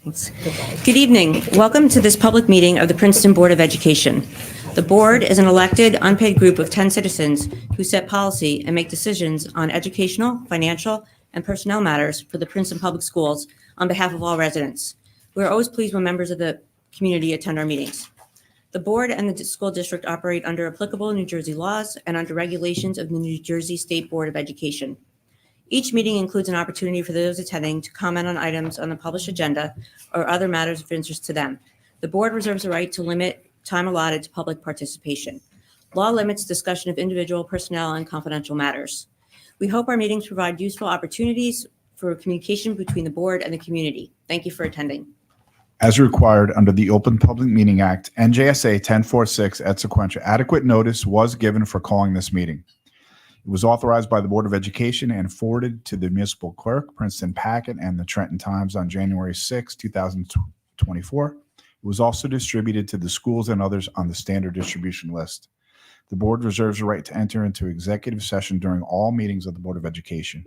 Thanks. Good evening. Welcome to this public meeting of the Princeton Board of Education. The board is an elected, unpaid group of 10 citizens who set policy and make decisions on educational, financial, and personnel matters for the Princeton Public Schools on behalf of all residents. We are always pleased when members of the community attend our meetings. The board and the school district operate under applicable New Jersey laws and under regulations of the New Jersey State Board of Education. Each meeting includes an opportunity for those attending to comment on items on the published agenda or other matters of interest to them. The board reserves the right to limit time allotted to public participation. Law limits discussion of individual personnel and confidential matters. We hope our meetings provide useful opportunities for communication between the board and the community. Thank you for attending. As required under the Open Public Meeting Act, NJSA 1046 et sequential, adequate notice was given for calling this meeting. It was authorized by the Board of Education and forwarded to the municipal clerk, Princeton Packet, and the Trenton Times on January 6, 2024. It was also distributed to the schools and others on the standard distribution list. The board reserves the right to enter into executive session during all meetings of the Board of Education.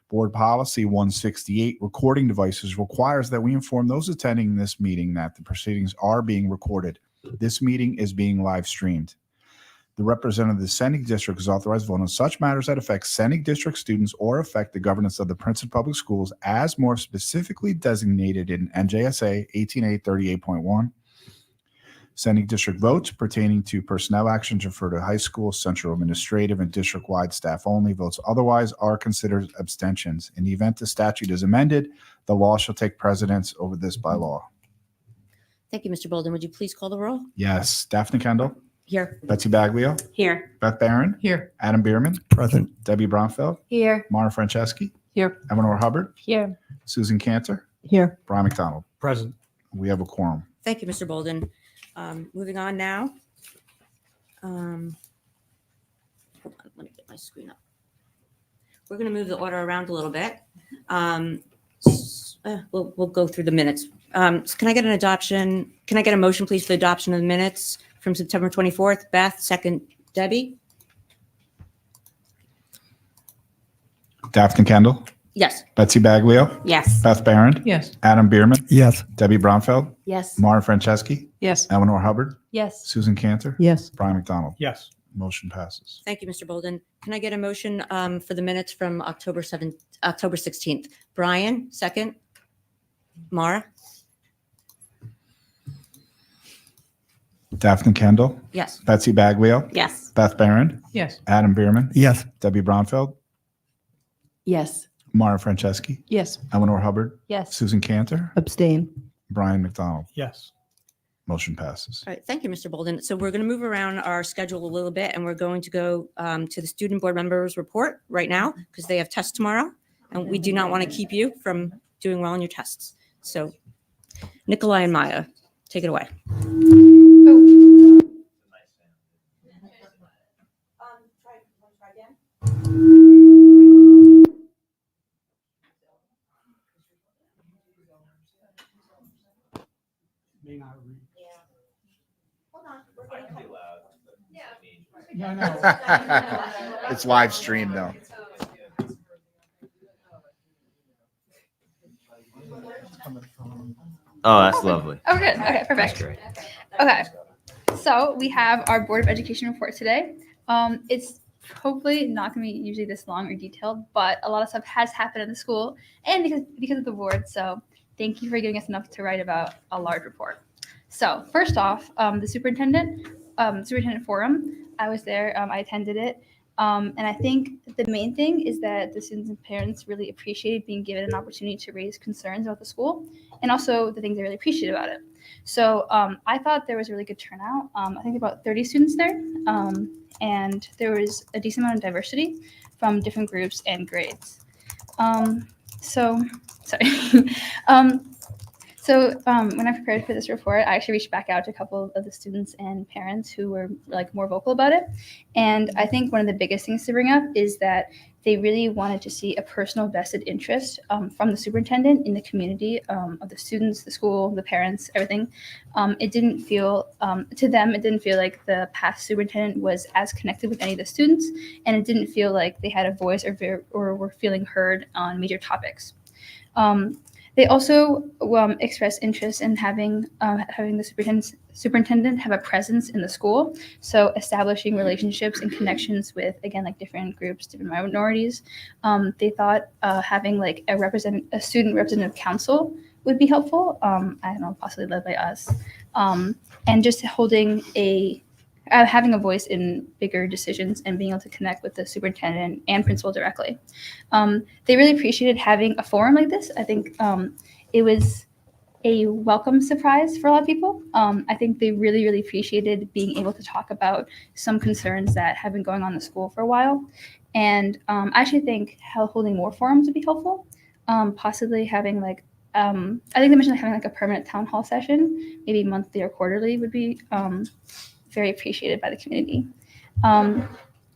Board Policy 168, recording devices, requires that we inform those attending this meeting that the proceedings are being recorded. This meeting is being live streamed. The representative of the sending district is authorized to vote on such matters that affect sending district students or affect the governance of the Princeton Public Schools as more specifically designated in NJSA 18A38.1. Sending district votes pertaining to personnel actions refer to high school, central administrative, and district-wide staff only. Votes otherwise are considered abstentions. In the event the statute is amended, the law shall take precedence over this by law. Thank you, Mr. Bolden. Would you please call the roll? Yes. Daphne Kendall. Here. Betsy Baglio. Here. Beth Barron. Here. Adam Bierman. Present. Debbie Bronfeld. Here. Mara Franceschi. Here. Eleanor Hubbard. Here. Susan Cantor. Here. Brian McDonald. Present. We have a quorum. Thank you, Mr. Bolden. Moving on now. Hold on, let me get my screen up. We're going to move the order around a little bit. We'll go through the minutes. So can I get an adoption? Can I get a motion, please, for the adoption of the minutes from September 24th? Beth, second. Debbie? Daphne Kendall. Yes. Betsy Baglio. Yes. Beth Barron. Yes. Adam Bierman. Yes. Debbie Bronfeld. Yes. Mara Franceschi. Yes. Eleanor Hubbard. Yes. Susan Cantor. Yes. Brian McDonald. Yes. Motion passes. Thank you, Mr. Bolden. Can I get a motion for the minutes from October 16th? Brian, second. Mara? Daphne Kendall. Yes. Betsy Baglio. Yes. Beth Barron. Yes. Adam Bierman. Yes. Debbie Bronfeld. Yes. Mara Franceschi. Yes. Eleanor Hubbard. Yes. Susan Cantor. Abstain. Brian McDonald. Yes. Motion passes. All right, thank you, Mr. Bolden. So we're going to move around our schedule a little bit, and we're going to go to the student board members report right now because they have tests tomorrow, and we do not want to keep you from doing well on your tests. So Nikolai and Maya, take it away. It's live stream though. Oh, that's lovely. Oh, good. Okay, perfect. That's great. Okay, so we have our Board of Education report today. It's hopefully not going to be usually this long or detailed, but a lot of stuff has happened in the school and because of the board. So thank you for giving us enough to write about a large report. So first off, the superintendent forum. I was there. I attended it. And I think the main thing is that the students and parents really appreciated being given an opportunity to raise concerns about the school and also the things they really appreciate about it. So I thought there was a really good turnout. I think about 30 students there. And there was a decent amount of diversity from different groups and grades. When I prepared for this report, I actually reached back out to a couple of the students and parents who were like more vocal about it. And I think one of the biggest things to bring up is that they really wanted to see a personal vested interest from the superintendent in the community of the students, the school, the parents, everything. It didn't feel, to them, it didn't feel like the past superintendent was as connected with any of the students, and it didn't feel like they had a voice or were feeling heard on major topics. They also expressed interest in having the superintendent have a presence in the school, so establishing relationships and connections with, again, like different groups, different minorities. They thought having like a student representative council would be helpful. I don't know, possibly led by us, and just having a voice in bigger decisions and being able to connect with the superintendent and principal directly. They really appreciated having a forum like this. I think it was a welcome surprise for a lot of people. I think they really, really appreciated being able to talk about some concerns that have been going on in the school for a while. And I actually think holding more forums would be helpful. Possibly having like, I think they mentioned having like a permanent town hall session, maybe monthly or quarterly would be very appreciated by the community.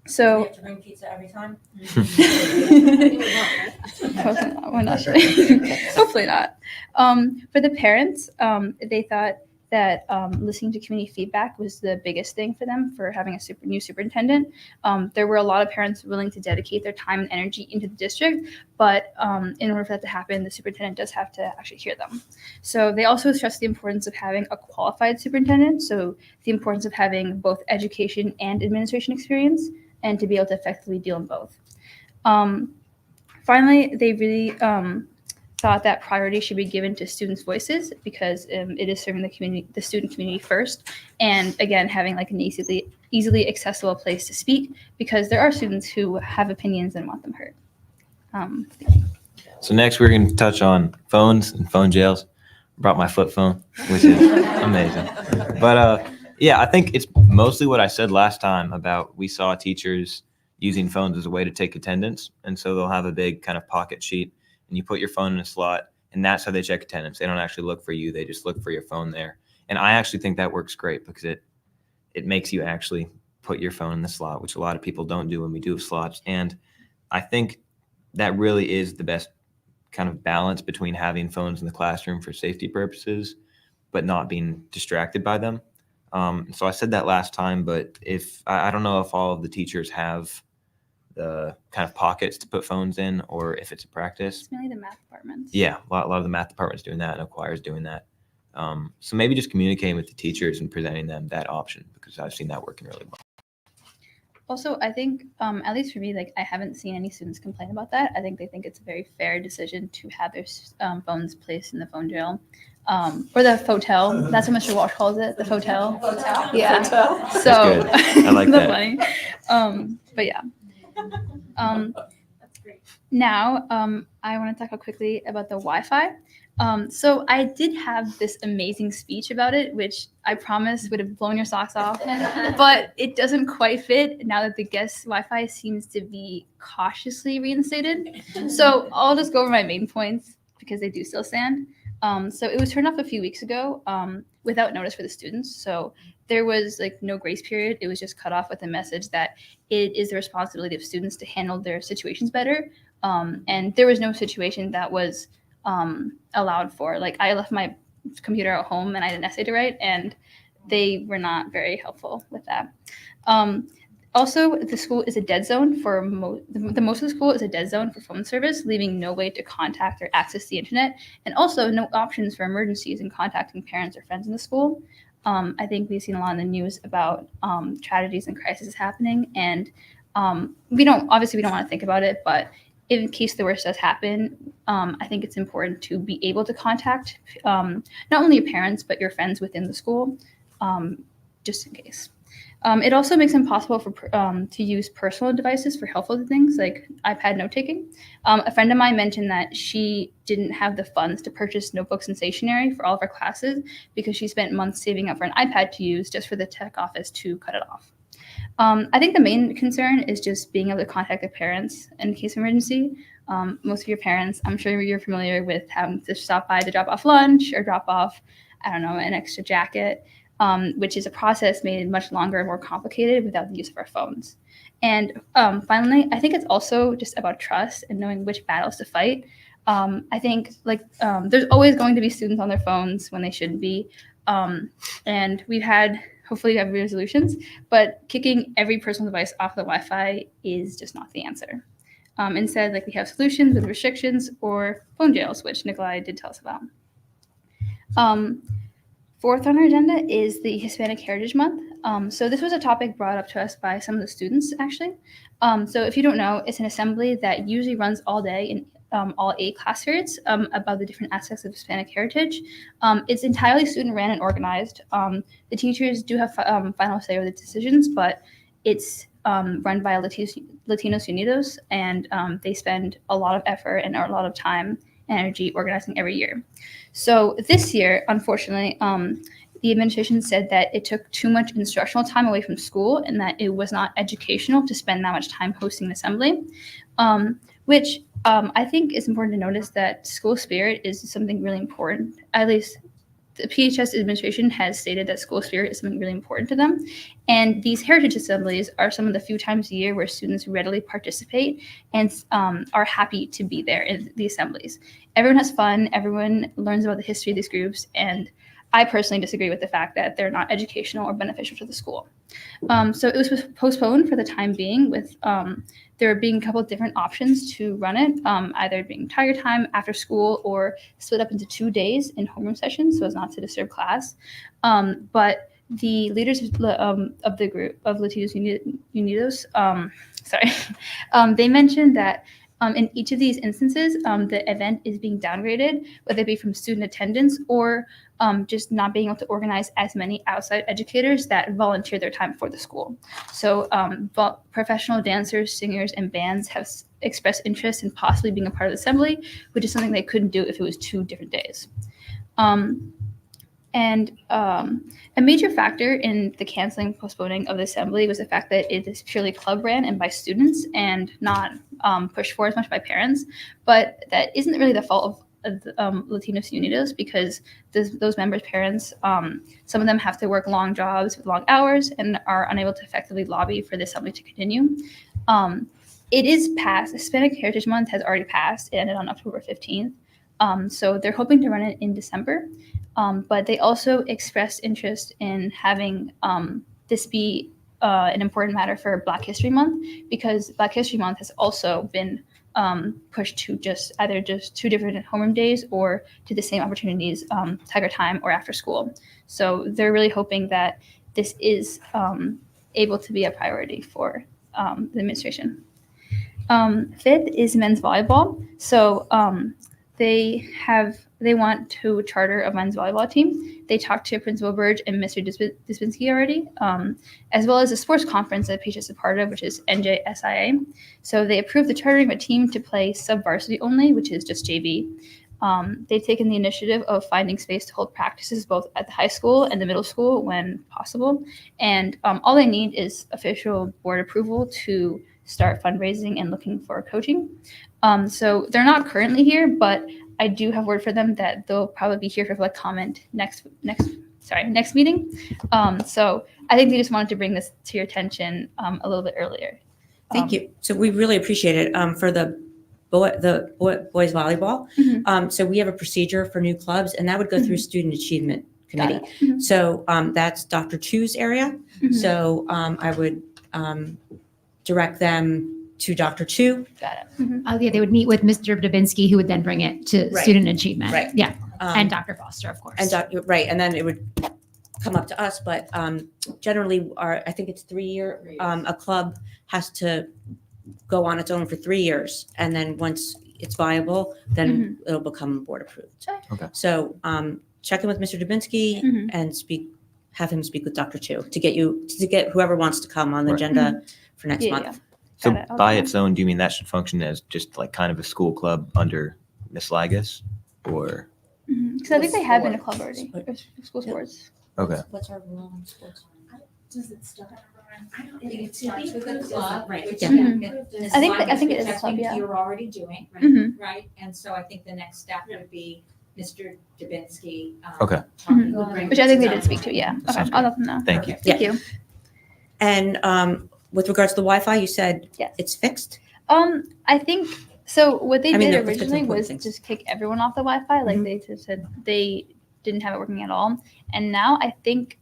So We have to bring pizza every time? we're not sure. Hopefully not. For the parents, they thought that listening to community feedback was the biggest thing for them for having a new superintendent. There were a lot of parents willing to dedicate their time and energy into the district, but in order for that to happen, the superintendent does have to actually hear them. So they also stressed the importance of having a qualified superintendent, so the importance of having both education and administration experience, and to be able to effectively deal in both. Finally, they really thought that priority should be given to students' voices because it is serving the student community first, and again, having like an easily accessible place to speak because there are students who have opinions and want them heard. Thank you. So next we're going to touch on phones and phone jails. Brought my flip phone, which is amazing. But yeah, I think it's mostly what I said last time about we saw teachers using phones as a way to take attendance. And so they'll have a big kind of pocket sheet and you put your phone in a slot and that's how they check attendance. They don't actually look for you. They just look for your phone there. And I actually think that works great because it makes you actually put your phone in the slot, which a lot of people don't do when we do have slots. And I think that really is the best kind of balance between having phones in the classroom for safety purposes, but not being distracted by them. So I said that last time, but if I don't know if all of the teachers have the kind of pockets to put phones in or if it's a practice. It's mainly the math departments. Yeah, a lot of the math departments doing that and choir's doing that. So maybe just communicating with the teachers and presenting them that option because I've seen that working really well. Also, I think, at least for me, like I haven't seen any students complain about that. I think they think it's a very fair decision to have their phones placed in the phone jail. Or the fotel. That's what Mr. Walsh calls it, the fotel. Yeah. So That's good. I like that. Funny. But yeah. Now, I want to talk quickly about the Wi-Fi. So I did have this amazing speech about it, which I promise would have blown your socks off, but it doesn't quite fit now that the guest Wi-Fi seems to be cautiously reinstated. So I'll just go over my main points because they do still stand. So it was turned off a few weeks ago without notice for the students. So there was like no grace period. It was just cut off with a message that it is the responsibility of students to handle their situations better. And there was no situation that was allowed for. Like I left my computer at home and I had an essay to write and they were not very helpful with that. Also, the school is a dead zone for most of the school is a dead zone for phone service, leaving no way to contact or access the internet, and also no options for emergencies and contacting parents or friends in the school. I think we've seen a lot in the news about tragedies and crises happening, and we don't want to think about it, but in case the worst does happen, I think it's important to be able to contact not only your parents but your friends within the school, just in case. It also makes it impossible to use personal devices for helpful things like iPad note-taking. A friend of mine mentioned that she didn't have the funds to purchase notebooks and stationery for all of her classes because she spent months saving up for an iPad to use just for the tech office to cut it off. I think the main concern is just being able to contact their parents in case of emergency. Most of your parents, I'm sure you're familiar with having to stop by to drop off lunch or drop off, an extra jacket. Which is a process made much longer and more complicated without the use of our phones. And finally, I think it's also just about trust and knowing which battles to fight. I think there's always going to be students on their phones when they shouldn't be. And hopefully we have resolutions, but kicking every personal device off the Wi-Fi is just not the answer. Instead, like we have solutions with restrictions or phone jails, which Nikolai did tell us about. Fourth on our agenda is the Hispanic Heritage Month. So this was a topic brought up to us by some of the students, actually. So if you don't know, it's an assembly that usually runs all day in all 8 class periods about the different aspects of Hispanic heritage. It's entirely student-ran and organized. The teachers do have final say over the decisions, but it's run by Latinos Unidos, and they spend a lot of effort and a lot of time and energy organizing every year. So this year, unfortunately, the administration said that it took too much instructional time away from school and that it was not educational to spend that much time hosting an assembly, which I think is important to notice that school spirit is something really important. At least the PHS administration has stated that school spirit is something really important to them. And these heritage assemblies are some of the few times a year where students readily participate and are happy to be there in the assemblies. Everyone has fun, everyone learns about the history of these groups, and I personally disagree with the fact that they're not educational or beneficial to the school. So it was postponed for the time being, with there being a couple of different options to run it, either being tiger time after school or split up into 2 days in homeroom sessions so as not to disturb class. But the leaders of the group of Latinos Unidos, they mentioned that in each of these instances, the event is being downgraded, whether it be from student attendance or just not being able to organize as many outside educators that volunteer their time for the school. So professional dancers, singers, and bands have expressed interest in possibly being a part of the assembly, which is something they couldn't do if it was 2 different days. A major factor in the canceling and postponing of the assembly was the fact that it is purely club ran and by students and not pushed for as much by parents. But that isn't really the fault of Latinos Unidos, because those members' parents, some of them have to work long jobs with long hours and are unable to effectively lobby for the assembly to continue. It is passed. Hispanic Heritage Month has already passed. It ended on October 15th. So they're hoping to run it in December. But they also expressed interest in having this be an important matter for Black History Month, because Black History Month has also been pushed to either 2 different homeroom days or to the same opportunities, tiger time or after school. So they're really hoping that this is able to be a priority for the administration. 5th is men's volleyball. So they want to charter a men's volleyball team. They talked to Principal Burge and Mr. Dispinski already, as well as a sports conference that PHS is a part of, which is NJSIA. So they approved the chartering of a team to play sub-varsity only, which is just JV. They've taken the initiative of finding space to hold practices both at the high school and the middle school when possible. And all they need is official board approval to start fundraising and looking for coaching. So they're not currently here, but I do have word for them that they'll probably be here for public comment next meeting. So I think they just wanted to bring this to your attention a little bit earlier. Thank you. So we really appreciate it for the boys volleyball. Mm-hmm. So we have a procedure for new clubs, and that would go through Student Achievement Committee. Mm-hmm. So that's Dr. Chu's area. Mm-hmm. So I would direct them to Dr. Chu. Got it. Mm-hmm. Oh, yeah, they would meet with Mr. Dubinsky, who would then bring it to Right. Student Achievement. Right. Yeah, and Dr. Foster, of course. And then it would come up to us. But generally, I think it's 3 year. A club has to go on its own for 3 years, and then once it's viable, then it'll become board approved. Okay. So check in with Mr. Dubinsky Mhm. and have him speak with Dr. Chu to get whoever wants to come on the Right. agenda for next Yeah, month. yeah. So Got it. I'll by do its own, do you mean that should function as just like kind of a school club under Miss Lagus? Or, Because I think they have been a club already. Sports. School sports. okay. What's our rule on sports? Does it start? I don't think it starts with a club, right? Yeah. Mhm. I think it is a club, yeah. You're already doing, right? Mhm. Right, and so I think the next step would be Mr. Dubinsky. Okay. Talking with Which I think they did speak to, yeah. Okay, Sounds I'll let them know. Thank you. Thank you. And with regards to the Wi-Fi, you said Yes. it's fixed? I think so. What they I mean, did let's get to the originally important was things. just kick everyone off the Wi-Fi. Like Mhm. they just said they didn't have it working at all, and now I think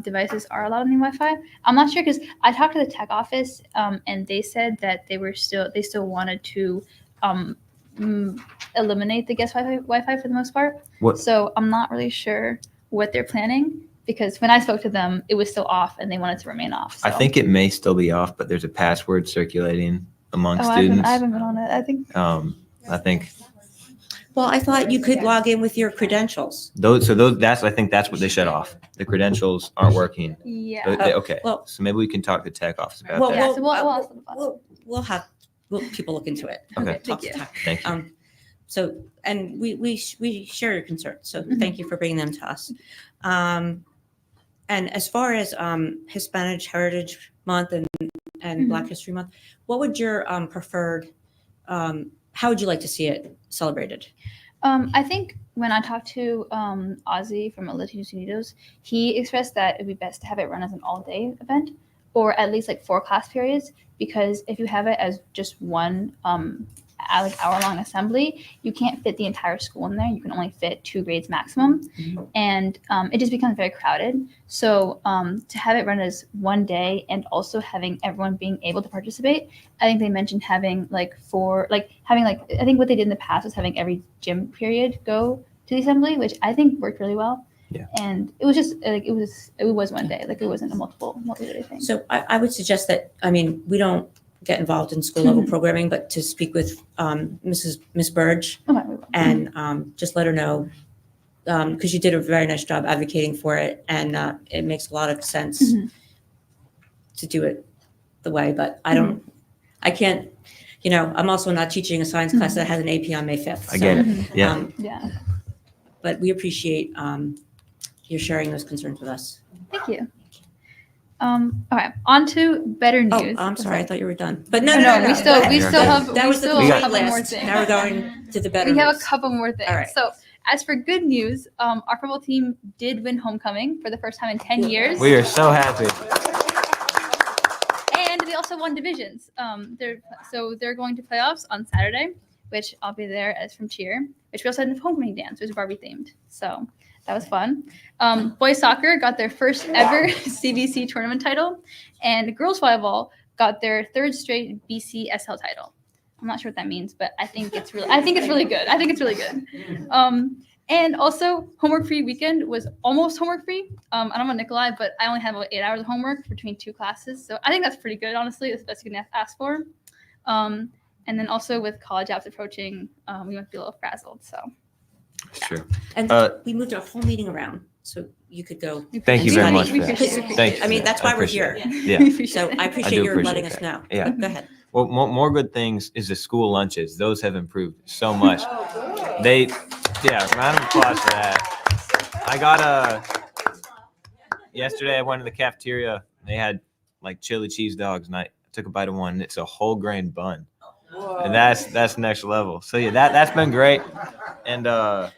devices are allowed on the Wi-Fi. I'm not sure because I talked to the tech office and they said that they still wanted to eliminate the guest Wi-Fi for the most part. What? So I'm not really sure what they're planning because when I spoke to them, it was still off and they wanted to remain off. So. I think it may still be off, but there's a password circulating among I students. haven't been on it. I think. Well, I thought you could log in with your credentials. I think that's what they shut off. The credentials aren't working. Yeah. Okay. Well- so maybe we can talk to tech office about Well, that. Yeah, so we'll ask them about it. we'll have people look into it. Okay. Talk Thank to you. tech. Thank you. So, and we share your concerns. So thank you for bringing them to us. And as far as Hispanic Heritage Month and Black History Month, what would your preferred, how would you like to see it celebrated? I think when I talked to Ozzy from Latinos Unidos, he expressed that it'd be best to have it run as an all-day event or at least like 4 class periods because if you have it as just one hour-long assembly, you can't fit the entire school in there. You can only fit 2 grades maximum, and it just becomes very crowded. So to have it run as one day and also having everyone being able to participate, I think they mentioned having I think what they did in the past was having every gym period go to the assembly, which I think worked really well. Yeah. And it was just it was one day, it wasn't a multi-day thing. So I would suggest that, we don't get involved in school level programming, but to speak with Miss Burge Okay, we will. and just let her know, because you did a very nice job advocating for it, and it makes a lot of sense to do it the way, but I can't, I'm also not teaching a science class that has an AP on May 5th. I get it. Yeah. Yeah. But we appreciate your sharing those concerns with us. Thank you. Okay, on to better Oh, news. I'm sorry, I thought you were done. But no. We still have That was the a complete couple more list. things. Now we're going to the better We have a news. couple more things. All right. So as for good news, our football team did win homecoming for the first time in 10 years. We are so happy. And they also won divisions. They're going to playoffs on Saturday, which I'll be there as from cheer. Which we also had a homecoming dance, which was Barbie themed. So that was fun. Boys soccer got their first ever CBC tournament title, and girls volleyball got their 3rd straight BCSL title. I'm not sure what that means, but I think it's really good. And also homework free weekend was almost homework free. I don't know Nikolai, but I only had about 8 hours of homework between 2 classes. So I think that's pretty good, honestly. It's the best you can ask for. And then also with college apps approaching, we might be a little frazzled. So It's true. And we moved our whole meeting around, so you could go. Thank you very much for We that. appreciate it. Thank you. I mean, that's I why we're appreciate here. it. Yeah. So I I appreciate do your letting appreciate us know. that. Yeah. Go ahead. Well, more good things is the school lunches. Those have improved so much. Round of applause for that. I got yesterday I went to the cafeteria. They had like chili cheese dogs, and I took a bite of one. And it's a whole grain bun, and that's next level. So yeah, that's been great. And at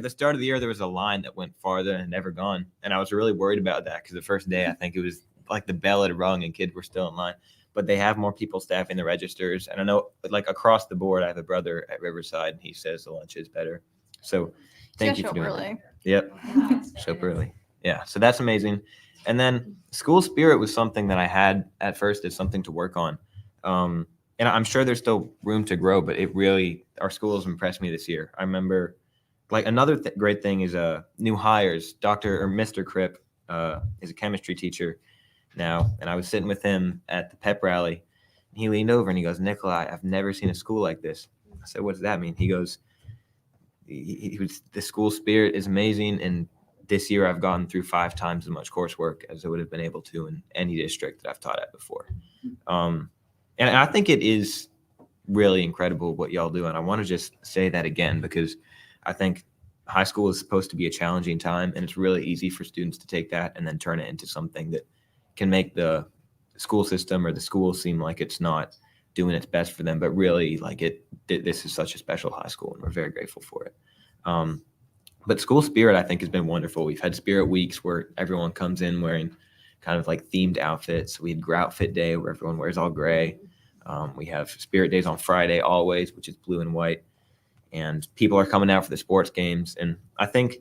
the start of the year, there was a line that went farther and had never gone, and I was really worried about that because the first day I think it was like the bell had rung and kids were still in line. But they have more people staffing the registers. And I know, like, across the board, I have a brother at Riverside, and he says the lunch is better. So thank you for doing that. Yep. So early. Yeah. So that's amazing. And then school spirit was something that I had at first as something to work on. And I'm sure there's still room to grow, but our school has impressed me this year. I remember, like, another great thing is new hires. Mr. Kripp is a chemistry teacher now, and I was sitting with him at the pep rally, and he leaned over and he goes, "Nikolai, I've never seen a school like this." I said, "What does that mean?" He goes, "The school spirit is amazing, and this year I've gone through 5 times as much coursework as I would have been able to in any district that I've taught at before." And I think it is really incredible what y'all do, and I want to just say that again because I think high school is supposed to be a challenging time, and it's really easy for students to take that and then turn it into something that can make the school system or the school seem like it's not doing its best for them, but really this is such a special high school and we're very grateful for it. But school spirit, I think, has been wonderful. We've had spirit weeks where everyone comes in wearing kind of like themed outfits. We had Groutfit Day where everyone wears all gray. We have spirit days on Friday always, which is blue and white. And people are coming out for the sports games. And I think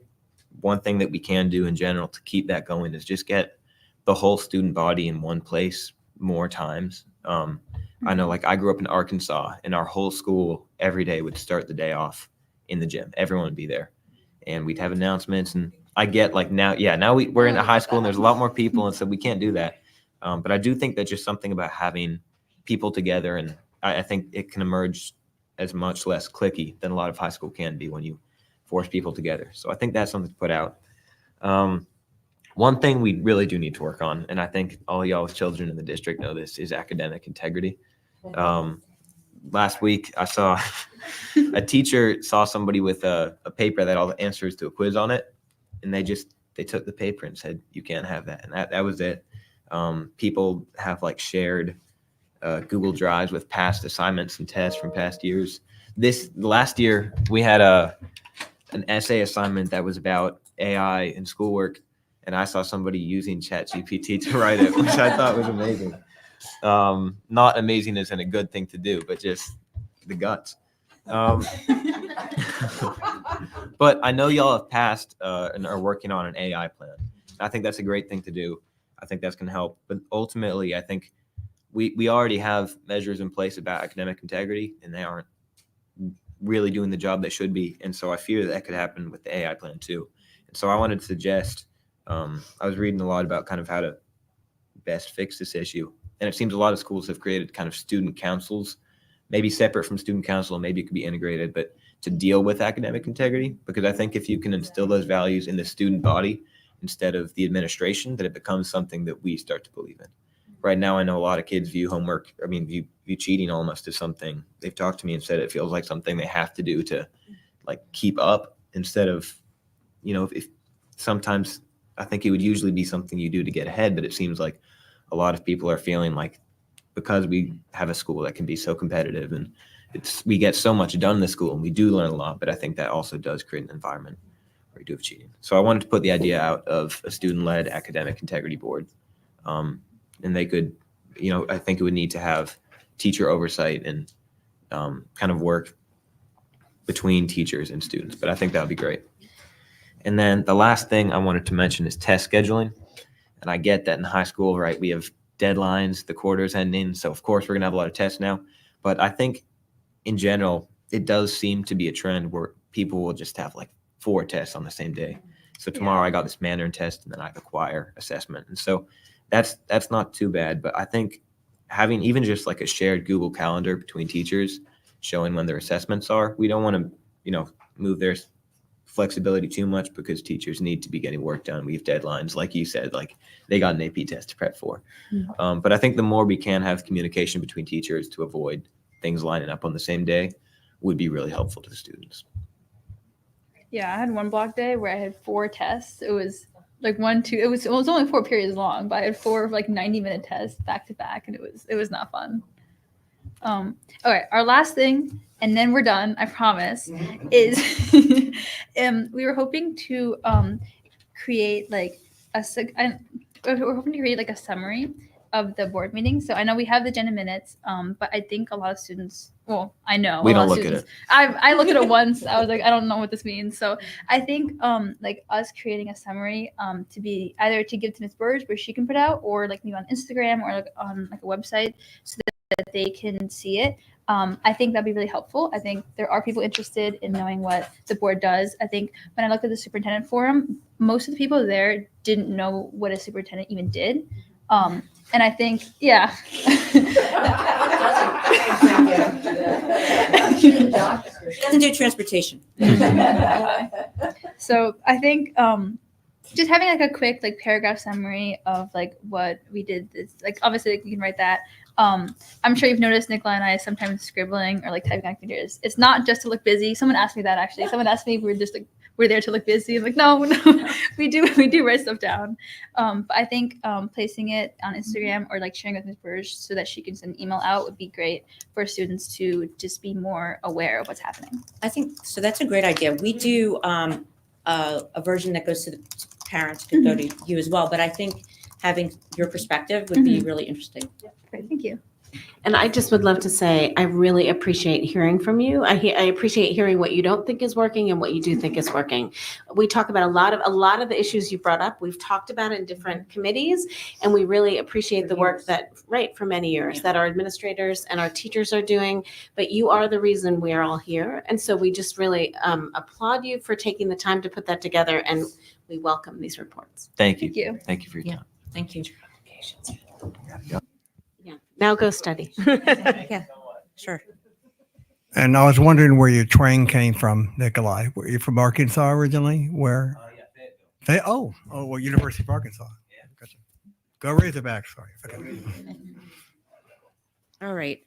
one thing that we can do in general to keep that going is just get the whole student body in one place more times. I know, like, I grew up in Arkansas, and our whole school every day would start the day off in the gym. Everyone would be there, and we'd have announcements. And I get, like, now we're in a high school and there's a lot more people, and so we can't do that. But I do think that just something about having people together, and I think it can emerge as much less cliquey than a lot of high school can be when you force people together. So I think that's something to put out. One thing we really do need to work on, and I think all y'all with children in the district know this, is academic integrity. Last week I saw a teacher saw somebody with a paper that had all the answers to a quiz on it, and they took the paper and said, you can't have that. And that was it. People have, like, shared Google Drives with past assignments and tests from past years. Last year we had an essay assignment that was about AI in schoolwork, and I saw somebody using ChatGPT to write it, which I thought was amazing. Not amazing as in a good thing to do, but just the guts. But I know y'all have passed and are working on an AI plan. I think that's a great thing to do. I think that's going to help. But ultimately, I think we already have measures in place about academic integrity, and they aren't really doing the job they should be. And so I fear that could happen with the AI plan too. And so I wanted to suggest, I was reading a lot about kind of how to best fix this issue. And it seems a lot of schools have created kind of student councils, maybe separate from student council, maybe it could be integrated, but to deal with academic integrity. Because I think if you can instill those values in the student body instead of the administration, that it becomes something that we start to believe in. Right now, I know a lot of kids view view cheating almost as something. They've talked to me and said it feels like something they have to do to, like, keep up, instead of, if sometimes I think it would usually be something you do to get ahead, but it seems like a lot of people are feeling like, because we have a school that can be so competitive and we get so much done in the school and we do learn a lot, but I think that also does create an environment where you do have cheating. So I wanted to put the idea out of a student-led academic integrity board. And they could, I think it would need to have teacher oversight and kind of work between teachers and students, but I think that would be great. And then the last thing I wanted to mention is test scheduling. And I get that in high school, right, we have deadlines, the quarter's ending, so of course we're gonna have a lot of tests now. But I think in general, it does seem to be a trend where people will just have, like, 4 tests on the same day. So tomorrow I got this Mandarin test, and then I have a choir assessment. And so that's not too bad. But I think having even just, like, a shared Google Calendar between teachers showing when their assessments are, we don't want to, move their flexibility too much, because teachers need to be getting work done. We have deadlines, like you said, like they got an AP test to prep for. But I think the more we can have communication between teachers to avoid things lining up on the same day would be really helpful to the students. Yeah, I had one block day where I had 4 tests. It was like it was only 4 periods long, but I had 4 like 90-minute tests back to back, and it was not fun. Okay, our last thing, and then we're done, I promise, is we were hoping to create like we're hoping to create like a summary of the board meeting. So I know we have the agenda minutes, but I think a lot of students, well, I know We don't look at it. I looked at it once. I was like, I don't know what this means. So I think like us creating a summary to be either to give to Ms. Burge where she can put out, or like maybe on Instagram or like on like a website so that they can see it. I think that'd be really helpful. I think there are people interested in knowing what the board does. I think when I looked at the superintendent forum, most of the people there didn't know what a superintendent even did. And I think, yeah. Doesn't do transportation. So I think just having like a quick like paragraph summary of like what we did, is like obviously like, you can write that. I'm sure you've noticed Nicola and I sometimes scribbling or like typing on computers. It's not just to look busy. Someone asked me that actually. Someone asked me if we're there to look busy. I'm like, no, we do write stuff down. But I think placing it on Instagram or like sharing with Ms. Burge so that she can send an email out would be great for students to just be more aware of what's happening. I think, so that's a great idea. We do a version that goes to the parents, could go to you as well, but I think having your perspective would be really interesting. Great, thank you. And I just would love to say, I really appreciate hearing from you. I appreciate hearing what you don't think is working and what you do think is working. We talk about a lot of the issues you brought up. We've talked about in different committees, and we really appreciate the work that, for many years, that our administrators and our teachers are doing. But you are the reason we are all here. And so we just really applaud you for taking the time to put that together, and we welcome these reports. Thank you. Thank you. Thank you for your time. Thank you. Yeah. Now go study. Yeah, sure. And I was wondering where your train came from, Nikolai. Were you from Arkansas originally? Where? Oh, well, University of Arkansas. Yeah. Gotcha. Go Razorbacks. Sorry. Okay. All right.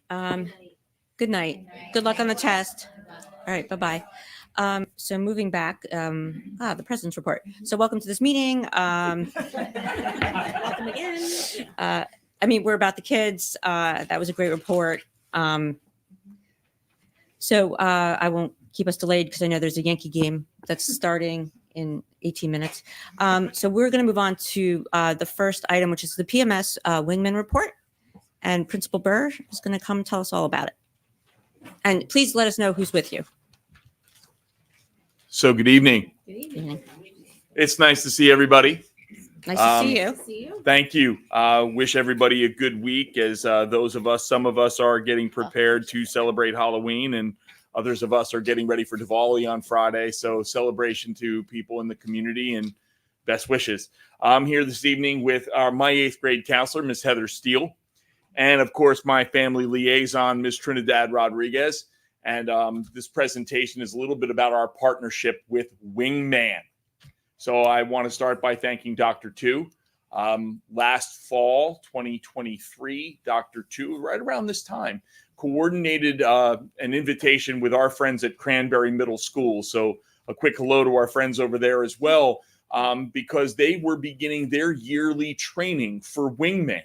Good night. Good luck on the test. All right. Bye-bye. So moving back, the president's report. So welcome to this meeting. Welcome again. We're about the kids. That was a great report. So I won't keep us delayed because I know there's a Yankee game that's starting in 18 minutes. So we're going to move on to the first item, which is the PMS Wingman report. And Principal Burr is going to come tell us all about it. And please let us know who's with you. So good evening. Good evening. It's nice to see everybody. Nice to see you. Thank you. Wish everybody a good week as some of us are getting prepared to celebrate Halloween, and others of us are getting ready for Diwali on Friday. So celebration to people in the community and best wishes. I'm here this evening with my 8th grade counselor, Miss Heather Steele, and of course my family liaison, Miss Trinidad Rodriguez. And this presentation is a little bit about our partnership with Wingman. So I want to start by thanking Dr. Tu. Last fall, 2023, Dr. Tu, right around this time, coordinated an invitation with our friends at Cranberry Middle School. So a quick hello to our friends over there as well, because they were beginning their yearly training for Wingman.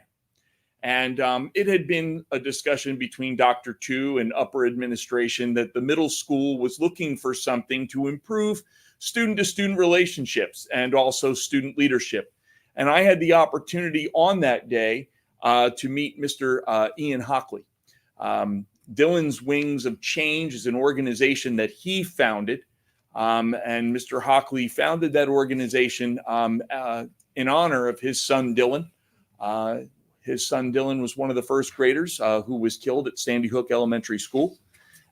And it had been a discussion between Dr. Tu and upper administration that the middle school was looking for something to improve student-to-student relationships and also student leadership. And I had the opportunity on that day to meet Mr. Ian Hockley. Dylan's Wings of Change is an organization that he founded. And Mr. Hockley founded that organization in honor of his son, Dylan. His son, Dylan, was one of the first graders who was killed at Sandy Hook Elementary School.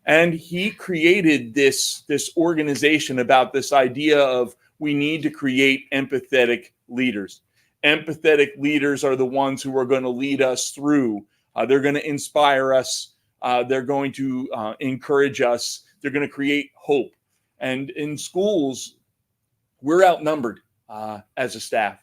And he created this organization about this idea of we need to create empathetic leaders. Empathetic leaders are the ones who are going to lead us through. They're going to inspire us. They're going to encourage us. They're going to create hope. And in schools, we're outnumbered as a staff.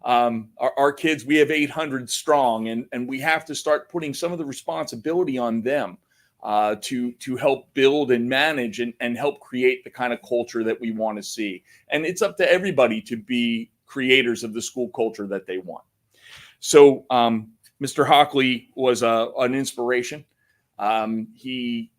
Our kids, we have 800 strong, and we have to start putting some of the responsibility on them to help build and manage and help create the kind of culture that we want to see. And it's up to everybody to be creators of the school culture that they want. So Mr. Hockley was an inspiration. He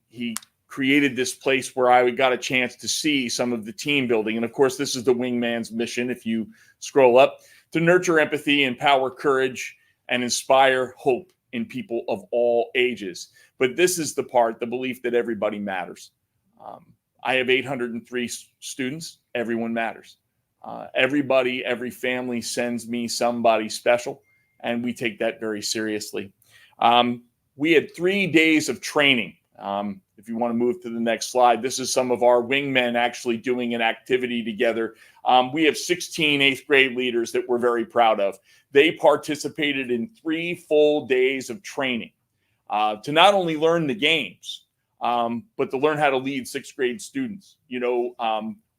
created this place where I got a chance to see some of the team building. And of course, this is the Wingman's mission, if you scroll up, to nurture empathy, empower courage, and inspire hope in people of all ages. But this is the part, the belief that everybody matters. I have 803 students. Everyone matters. Everybody, every family sends me somebody special, and we take that very seriously. We had 3 days of training. If you want to move to the next slide, this is some of our Wingmen actually doing an activity together. We have 16 8th grade leaders that we're very proud of. They participated in 3 full days of training to not only learn the games, but to learn how to lead 6th grade students.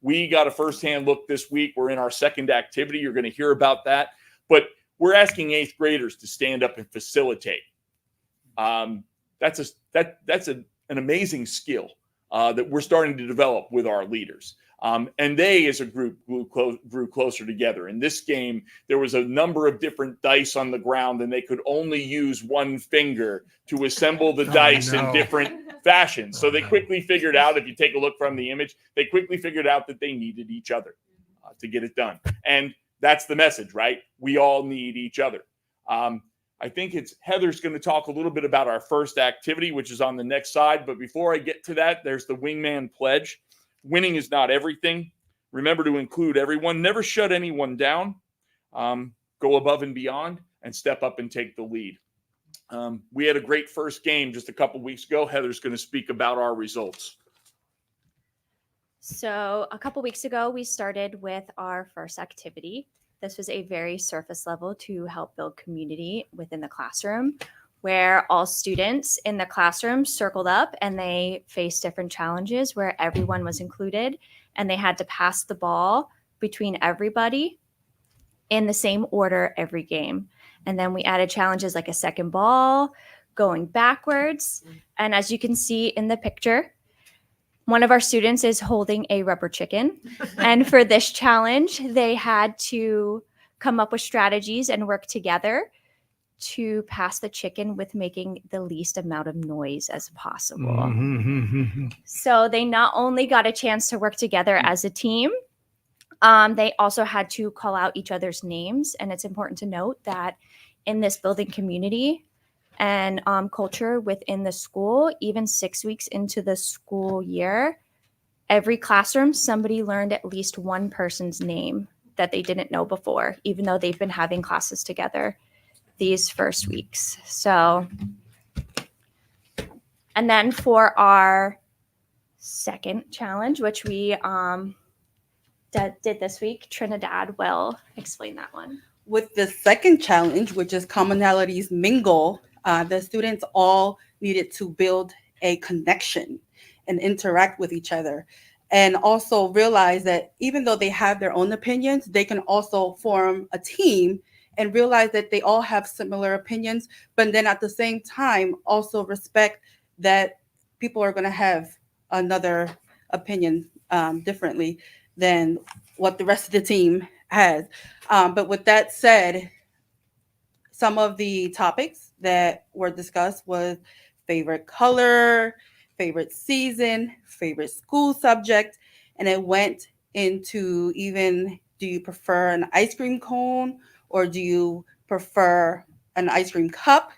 We got a firsthand look this week. We're in our second activity. You're going to hear about that. But we're asking 8th graders to stand up and facilitate. That's an amazing skill that we're starting to develop with our leaders. And they, as a group, grew closer together. In this game, there was a number of different dice on the ground, and they could only use one finger to assemble the dice in different fashions. So they quickly figured out, if you take a look from the image, they quickly figured out that they needed each other to get it done. And that's the message, right? We all need each other. I I think it's Heather's going to talk a little bit about our first activity, which is on the next slide. But before I get to that, there's the Wingman pledge. Winning is not everything. Remember to include everyone. Never shut anyone down. Go above and beyond and step up and take the lead. We had a great first game just a couple weeks ago. Heather's going to speak about our results. So a couple weeks ago, we started with our first activity. This was a very surface level to help build community within the classroom, where all students in the classroom circled up and they faced different challenges where everyone was included and they had to pass the ball between everybody in the same order every game. And then we added challenges like a second ball, going backwards. And as you can see in the picture, one of our students is holding a rubber chicken. And for this challenge, they had to come up with strategies and work together to pass the chicken with making the least amount of noise as possible. So they not only got a chance to work together as a team, they also had to call out each other's names. And it's important to note that in this building community and culture within the school, even 6 weeks into the school year, every classroom, somebody learned at least one person's name that they didn't know before, even though they've been having classes together these first weeks. So, and then for our second challenge, which we did this week, Trinidad will explain that one. With the second challenge, which is commonalities mingle, the students all needed to build a connection and interact with each other, and also realize that even though they have their own opinions, they can also form a team and realize that they all have similar opinions, but then at the same time also respect that people are going to have another opinion differently than what the rest of the team has. But with that said, some of the topics that were discussed was favorite color, favorite season, favorite school subject, and it went into even, do you prefer an ice cream cone or do you prefer an ice cream cup?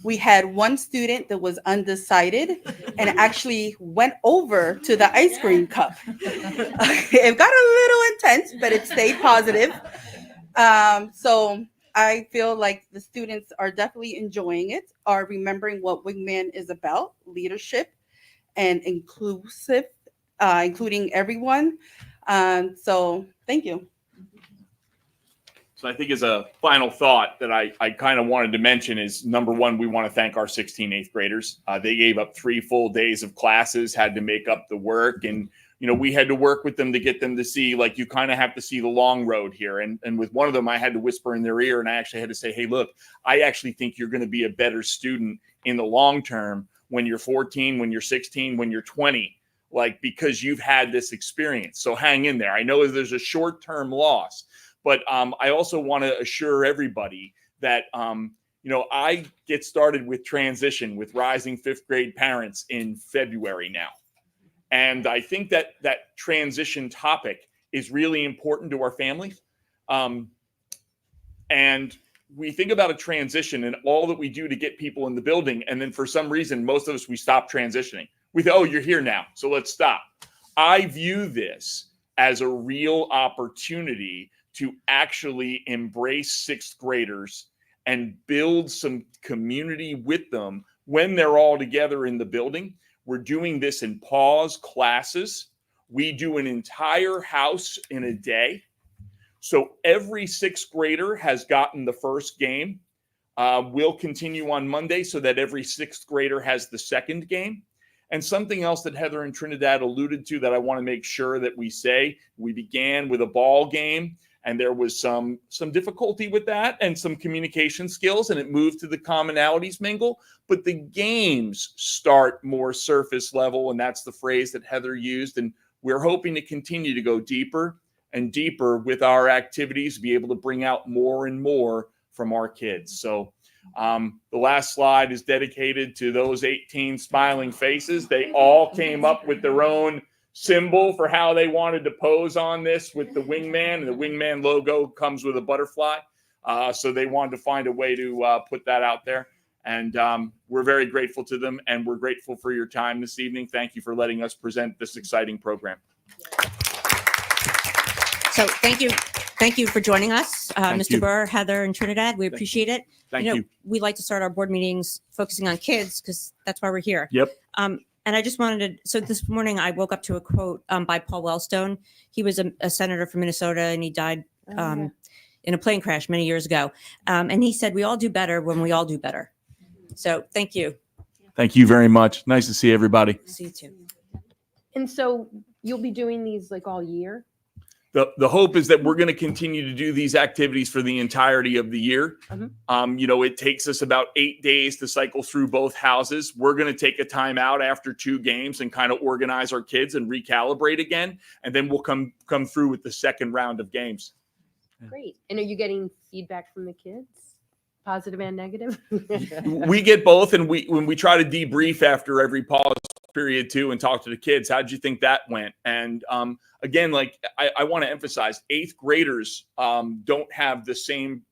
We had one student that was undecided and actually went over to the ice cream cup. It got a little intense, but it stayed positive. So I feel like the students are definitely enjoying it, are remembering what Wingman is about, leadership and inclusive, including everyone. So thank you. So I think as a final thought that I kind of wanted to mention is, number one, we want to thank our 16 eighth graders. They gave up 3 full days of classes, had to make up the work. And, you know, we had to work with them to get them to see, like, you kind of have to see the long road here. And with one of them, I had to whisper in their ear and I actually had to say, hey, look, I actually think you're going to be a better student in the long term when you're 14, when you're 16, when you're 20, like, because you've had this experience. So hang in there. I know there's a short-term loss. But I also want to assure everybody that, you know, I get started with transition with rising 5th grade parents in February now. And I think that that transition topic is really important to our families. And we think about a transition and all that we do to get people in the building. And then for some reason, most of us, we stop transitioning. We think, oh, you're here now, so let's stop. I view this as a real opportunity to actually embrace 6th graders and build some community with them when they're all together in the building. We're doing this in pause classes. We do an entire house in a day. So every 6th grader has gotten the first game. We'll continue on Monday so that every 6th grader has the second game. And something else that Heather and Trinidad alluded to that I want to make sure that we say, we began with a ball game. And there was some difficulty with that and some communication skills, and it moved to the commonalities mingle. But the games start more surface level, and that's the phrase that Heather used. And we're hoping to continue to go deeper and deeper with our activities, be able to bring out more and more from our kids. So the last slide is dedicated to those 18 smiling faces. They all came up with their own symbol for how they wanted to pose on this with the Wingman, and the Wingman logo comes with a butterfly. So they wanted to find a way to put that out there. And we're very grateful to them, and we're grateful for your time this evening. Thank you for letting us present this exciting program. So thank you. Thank you for joining us, Thank Mr. you. Burr, Heather, and Trinidad. We appreciate it. Thank you. We like to start our board meetings focusing on kids because that's why we're here. Yep. And I just wanted to, so this morning I woke up to a quote by Paul Wellstone. He was a senator from Minnesota, and he died in a plane crash many years ago. And he said, we all do better when we all do better. So thank you. Thank you very much. Nice to see everybody. See you too. And so you'll be doing these like all year? The hope is that we're going to continue to do these activities for the entirety of the year. It takes us about 8 days to cycle through both houses. We're going to take a time out after 2 games and kind of organize our kids and recalibrate again. And then we'll come through with the second round of games. Great. And are you getting feedback from the kids? Positive and negative? We get both. And when we try to debrief after every pause period too and talk to the kids, how did you think that went? And again, like I want to emphasize, 8th graders don't have the same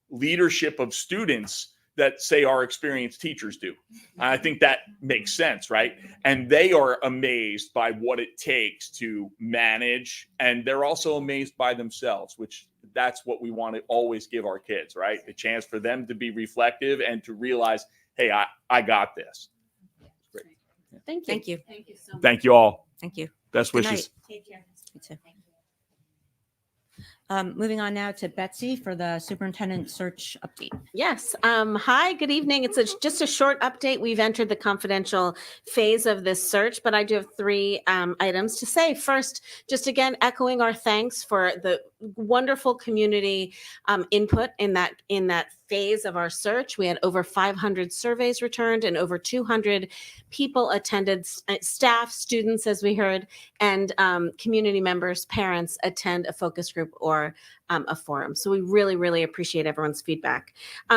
leadership of students that say our experienced teachers do. I think that makes sense, right? And they are amazed by what it takes to manage, and they're also amazed by themselves, which that's what we want to always give our kids, right? The chance for them to be reflective and to realize, hey, I got this. Great. Thank you. Thank you. Thank you so much. Thank you all. Thank you. Best Good wishes. night. Take care. You too. Moving on now to Betsy for the superintendent search update. Yes. Hi, good evening. It's just a short update. We've entered the confidential phase of this search, but I do have 3 items to say. First, just again, echoing our thanks for the wonderful community input in that phase of our search. We had over 500 surveys returned and over 200 people attended, staff, students, as we heard, and community members, parents attend a focus group or a forum. So we really, really appreciate everyone's feedback.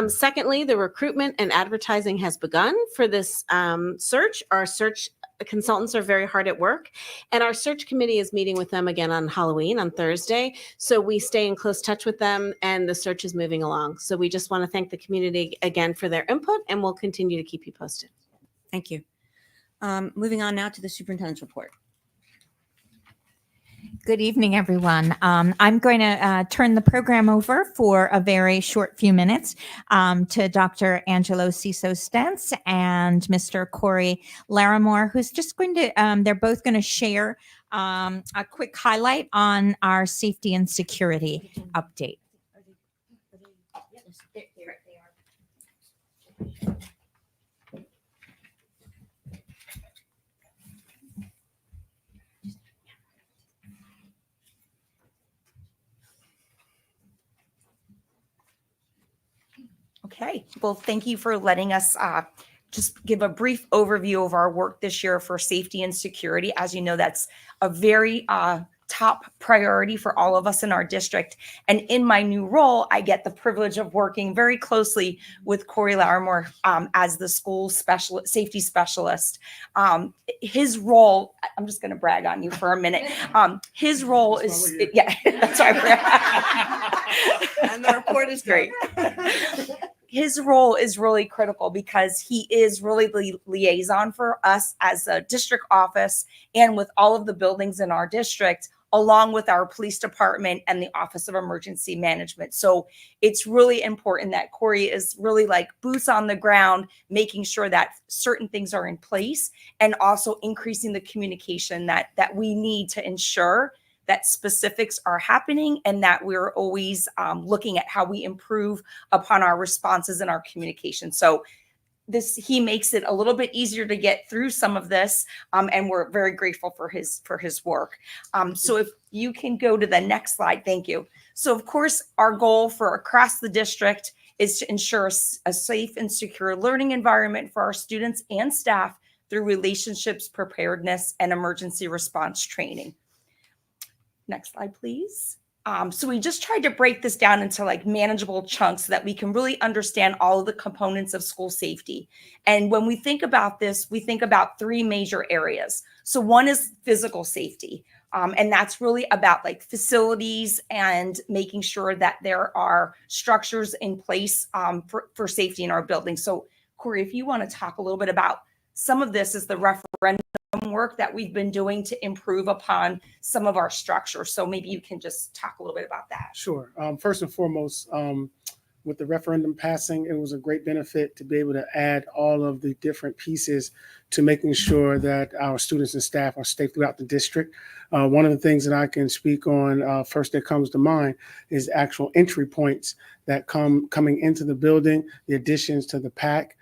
Secondly, the recruitment and advertising has begun for this search. Our search consultants are very hard at work, and our search committee is meeting with them again on Halloween on Thursday. So we stay in close touch with them, and the search is moving along. So we just want to thank the community again for their input, and we'll continue to keep you posted. Thank you. Moving on now to the superintendent's report. Good evening, everyone. I'm going to turn the program over for a very short few minutes to Dr. Angelo Ciso-Stentz and Mr. Corey Larimore, who's just going to, they're both going to share a quick highlight on our safety and security update. Okay, well, thank you for letting us just give a brief overview of our work this year for safety and security. As you know, that's a very top priority for all of us in our district. And in my new role, I get the privilege of working very closely with Corey Larimore as the school safety specialist. His role, I'm just going to brag on you for a minute. His role is, yeah, that's why and the report is great. His role is really critical because he is really the liaison for us as a district office and with all of the buildings in our district, along with our police department and the Office of Emergency Management. So it's really important that Corey is really like boots on the ground, making sure that certain things are in place and also increasing the communication that we need to ensure that specifics are happening and that we're always looking at how we improve upon our responses and our communication. So he makes it a little bit easier to get through some of this, and we're very grateful for his work. So if you can go to the next slide, thank you. So of course, our goal for across the district is to ensure a safe and secure learning environment for our students and staff through relationships, preparedness, and emergency response training. Next slide, please. So we just tried to break this down into like manageable chunks so that we can really understand all of the components of school safety. And when we think about this, we think about 3 major areas. So one is physical safety. And that's really about like facilities and making sure that there are structures in place for safety in our building. So Corey, if you want to talk a little bit about some of this is the referendum work that we've been doing to improve upon some of our structures. So maybe you can just talk a little bit about that. Sure. First and foremost, with the referendum passing, it was a great benefit to be able to add all of the different pieces to making sure that our students and staff are safe throughout the district. One of the things that I can speak on first that comes to mind is actual entry points that coming into the building, the additions to the PAC,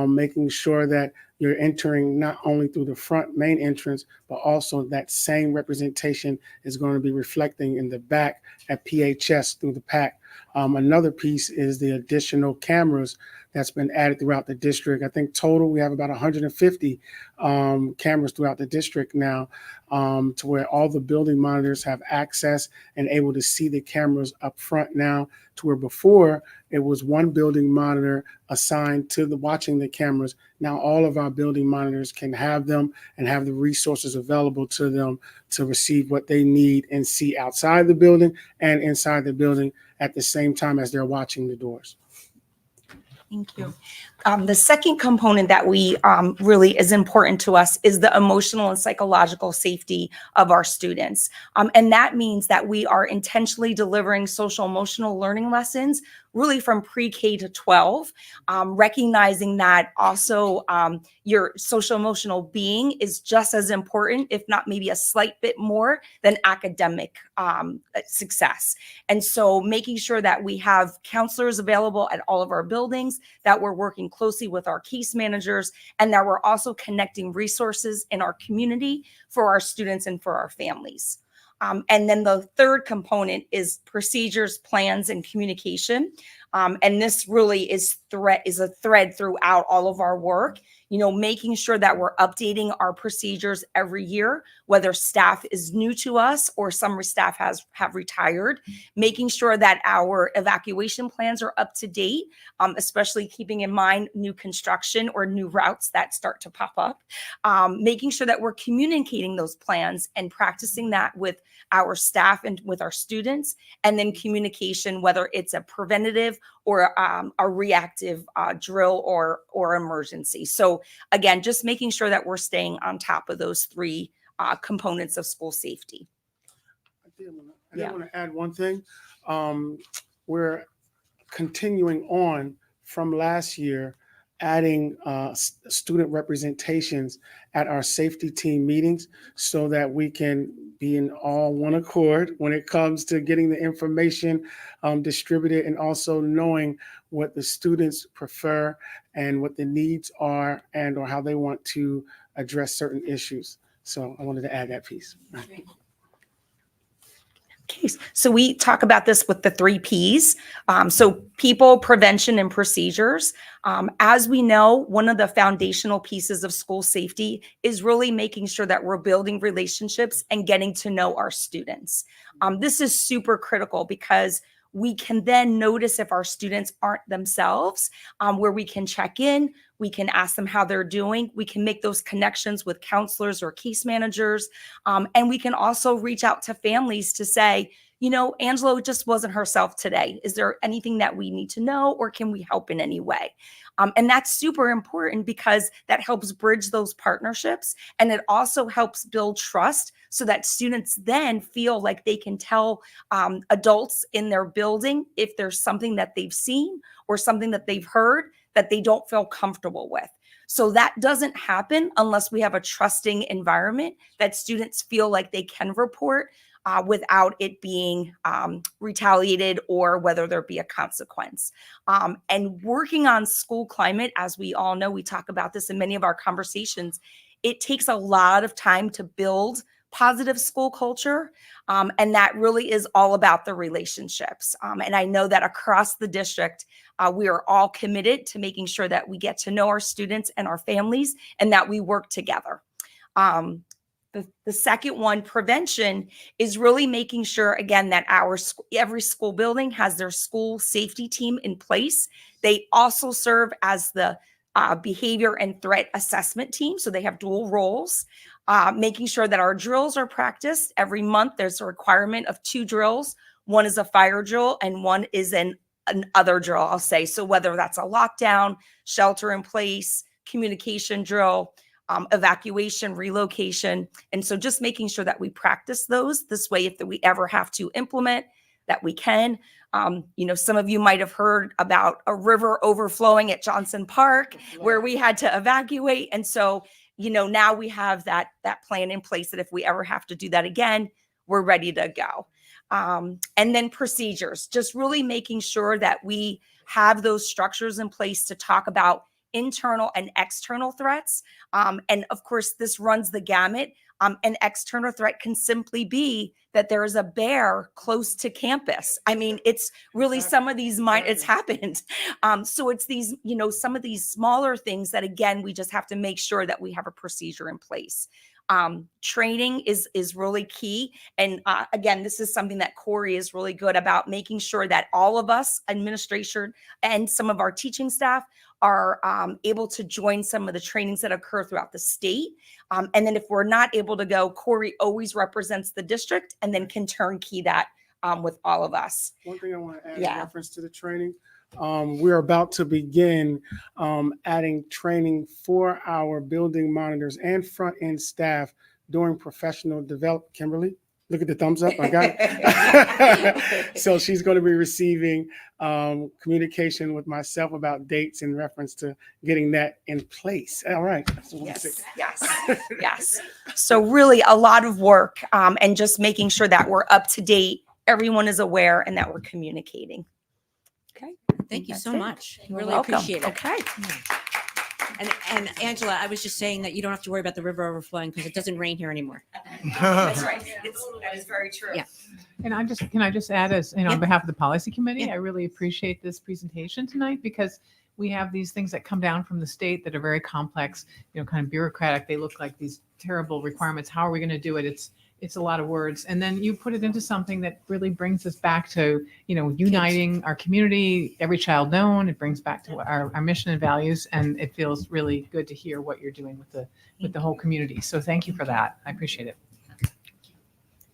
making sure that you're entering not only through the front main entrance, but also that same representation is going to be reflecting in the back at PHS through the PAC. Another piece is the additional cameras that's been added throughout the district. I think total we have about 150 cameras throughout the district now, to where all the building monitors have access and able to see the cameras up front now, to where before it was one building monitor assigned to the watching the cameras. Now all of our building monitors can have them and have the resources available to them to receive what they need and see outside the building and inside the building at the same time as they're watching the doors. Thank you. The second component that we really is important to us is the emotional and psychological safety of our students. And that means that we are intentionally delivering social emotional learning lessons really from pre-K to 12, recognizing that also your social emotional being is just as important, if not maybe a slight bit more than academic success. And so making sure that we have counselors available at all of our buildings, that we're working closely with our case managers, and that we're also connecting resources in our community for our students and for our families. And then the third component is procedures, plans, and communication. And this really is a thread throughout all of our work, making sure that we're updating our procedures every year, whether staff is new to us or some staff have retired, making sure that our evacuation plans are up to date, especially keeping in mind new construction or new routes that start to pop up, making sure that we're communicating those plans and practicing that with our staff and with our students, and then communication, whether it's a preventative or a reactive drill or emergency. So again, just making sure that we're staying on top of those three components of school safety. I want to add one thing. We're continuing on from last year, adding student representations at our safety team meetings so that we can be in all one accord when it comes to getting the information distributed, and also knowing what the students prefer and what the needs are and or how they want to address certain issues. So I wanted to add that piece. Okay, so we talk about this with the 3 Ps. So people, prevention, and procedures. As we know, one of the foundational pieces of school safety is really making sure that we're building relationships and getting to know our students. This is super critical because we can then notice if our students aren't themselves, where we can check in, we can ask them how they're doing, we can make those connections with counselors or case managers, and we can also reach out to families to say, Angelo just wasn't herself today. Is there anything that we need to know, or can we help in any way? And that's super important because that helps bridge those partnerships, and it also helps build trust so that students then feel like they can tell adults in their building if there's something that they've seen or something that they've heard that they don't feel comfortable with. So that doesn't happen unless we have a trusting environment that students feel like they can report without it being retaliated or whether there be a consequence. And working on school climate, as we all know, we talk about this in many of our conversations, it takes a lot of time to build positive school culture. And that really is all about the relationships. And I know that across the district, we are all committed to making sure that we get to know our students and our families and that we work together. The second one, prevention, is really making sure, again, that every school building has their school safety team in place. They also serve as the behavior and threat assessment team, so they have dual roles. making sure that our drills are practiced every month. There's a requirement of 2 drills. One is a fire drill and one is an other drill, I'll say. So whether that's a lockdown, shelter in place, communication drill, evacuation, relocation. And so just making sure that we practice those this way, if we ever have to implement, that we can. Some of you might have heard about a river overflowing at Johnson Park where we had to evacuate. And so, now we have that plan in place that if we ever have to do that again, we're ready to go. And then procedures, just really making sure that we have those structures in place to talk about internal and external threats. And of course, this runs the gamut. An external threat can simply be that there is a bear close to campus. I mean, it's really some of these it's happened. So it's these, some of these smaller things that, again, we just have to make sure that we have a procedure in place. Training is really key. And again, this is something that Corey is really good about, making sure that all of us, administration and some of our teaching staff, are able to join some of the trainings that occur throughout the state. And then if we're not able to go, Corey always represents the district and then can turnkey that with all of us. One thing I want to add in reference to the training, we're about to begin adding training for our building monitors and front end staff during professional development. Kimberly, look at the thumbs up. I got it. So she's going to be receiving communication with myself about dates in reference to getting that in place. All right. Yes. So really a lot of work and just making sure that we're up to date, everyone is aware, and that we're communicating. Okay. Thank you That's so it. much. You're Really welcome. appreciate it. Okay. And Angela, I was just saying that you don't have to worry about the river overflowing because it doesn't rain here anymore. That's right. That is very true. Yeah. And can I just add, as on behalf of the policy committee, Yeah. I really appreciate this presentation tonight, because we have these things that come down from the state that are very complex, kind of bureaucratic. They look like these terrible requirements. How are we going to do it? It's a lot of words. And then you put it into something that really brings us back to, uniting our community, every child known. It brings back to our mission and values. And it feels really good to hear what you're doing with the whole community. So thank you for that. I appreciate it.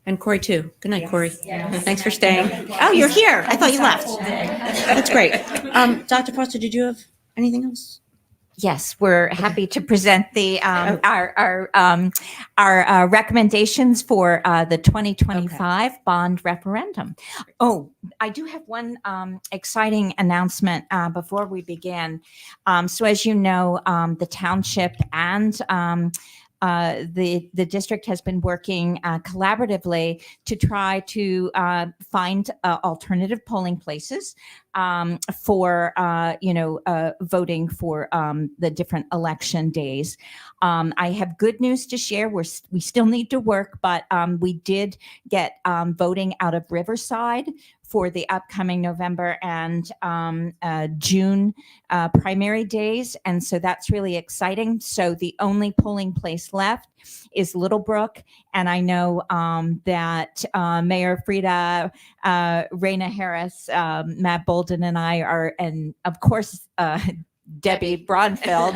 And Corey too. Good night, Corey. Yes. Thanks for staying. Oh, you're here. I thought you left. That's great. Dr. Foster, did you have anything else? Yes, we're happy to present the our recommendations for the 2025 bond referendum. Oh, I do have one exciting announcement before we begin. So as you know, the township and the district has been working collaboratively to try to find alternative polling places for voting for the different election days. I have good news to share. We still need to work, but we did get voting out of Riverside for the upcoming November and June primary days. And so that's really exciting. So the only polling place left is Little Brook. And I know that Mayor Frida, Raina Harris, Matt Bolden, and I are, and of course, Debbie Braunfeld,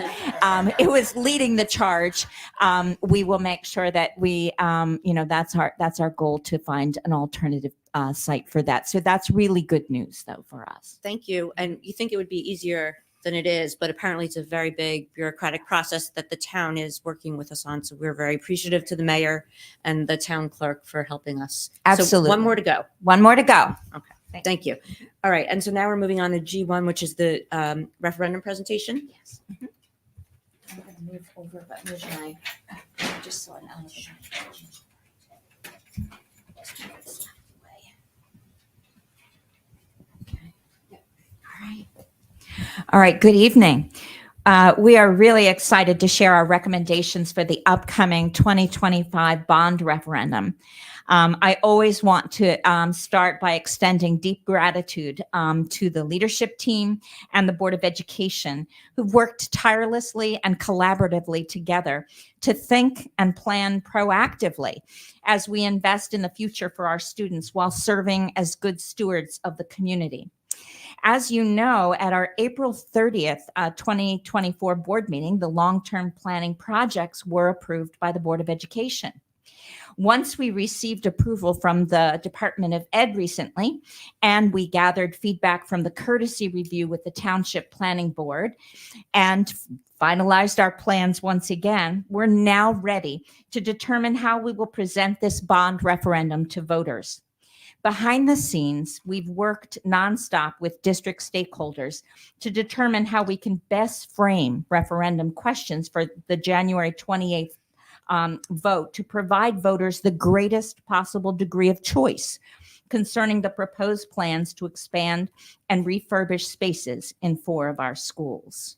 it was leading the charge. We will make sure that we, that's our goal, to find an alternative site for that. So that's really good news, though, for us. Thank you. And you think it would be easier than it is, but apparently it's a very big bureaucratic process that the town is working with us on. So we're very appreciative to the mayor and the town clerk for helping us. Absolutely. So one more to go. One more to go. Okay. Thank you. All right. And so now we're moving on to G1, which is the referendum presentation. Yes. I'm going to move over, but here's my, just so I know. All right. Good evening. We are really excited to share our recommendations for the upcoming 2025 bond referendum. I always want to start by extending deep gratitude to the leadership team and the Board of Education, who've worked tirelessly and collaboratively together to think and plan proactively as we invest in the future for our students while serving as good stewards of the community. As you know, at our April 30th, 2024 board meeting, the long-term planning projects were approved by the Board of Education. Once we received approval from the Department of Ed recently, and we gathered feedback from the courtesy review with the Township Planning Board and finalized our plans once again, we're now ready to determine how we will present this bond referendum to voters. Behind the scenes, we've worked nonstop with district stakeholders to determine how we can best frame referendum questions for the January 28th vote to provide voters the greatest possible degree of choice concerning the proposed plans to expand and refurbish spaces in 4 of our schools.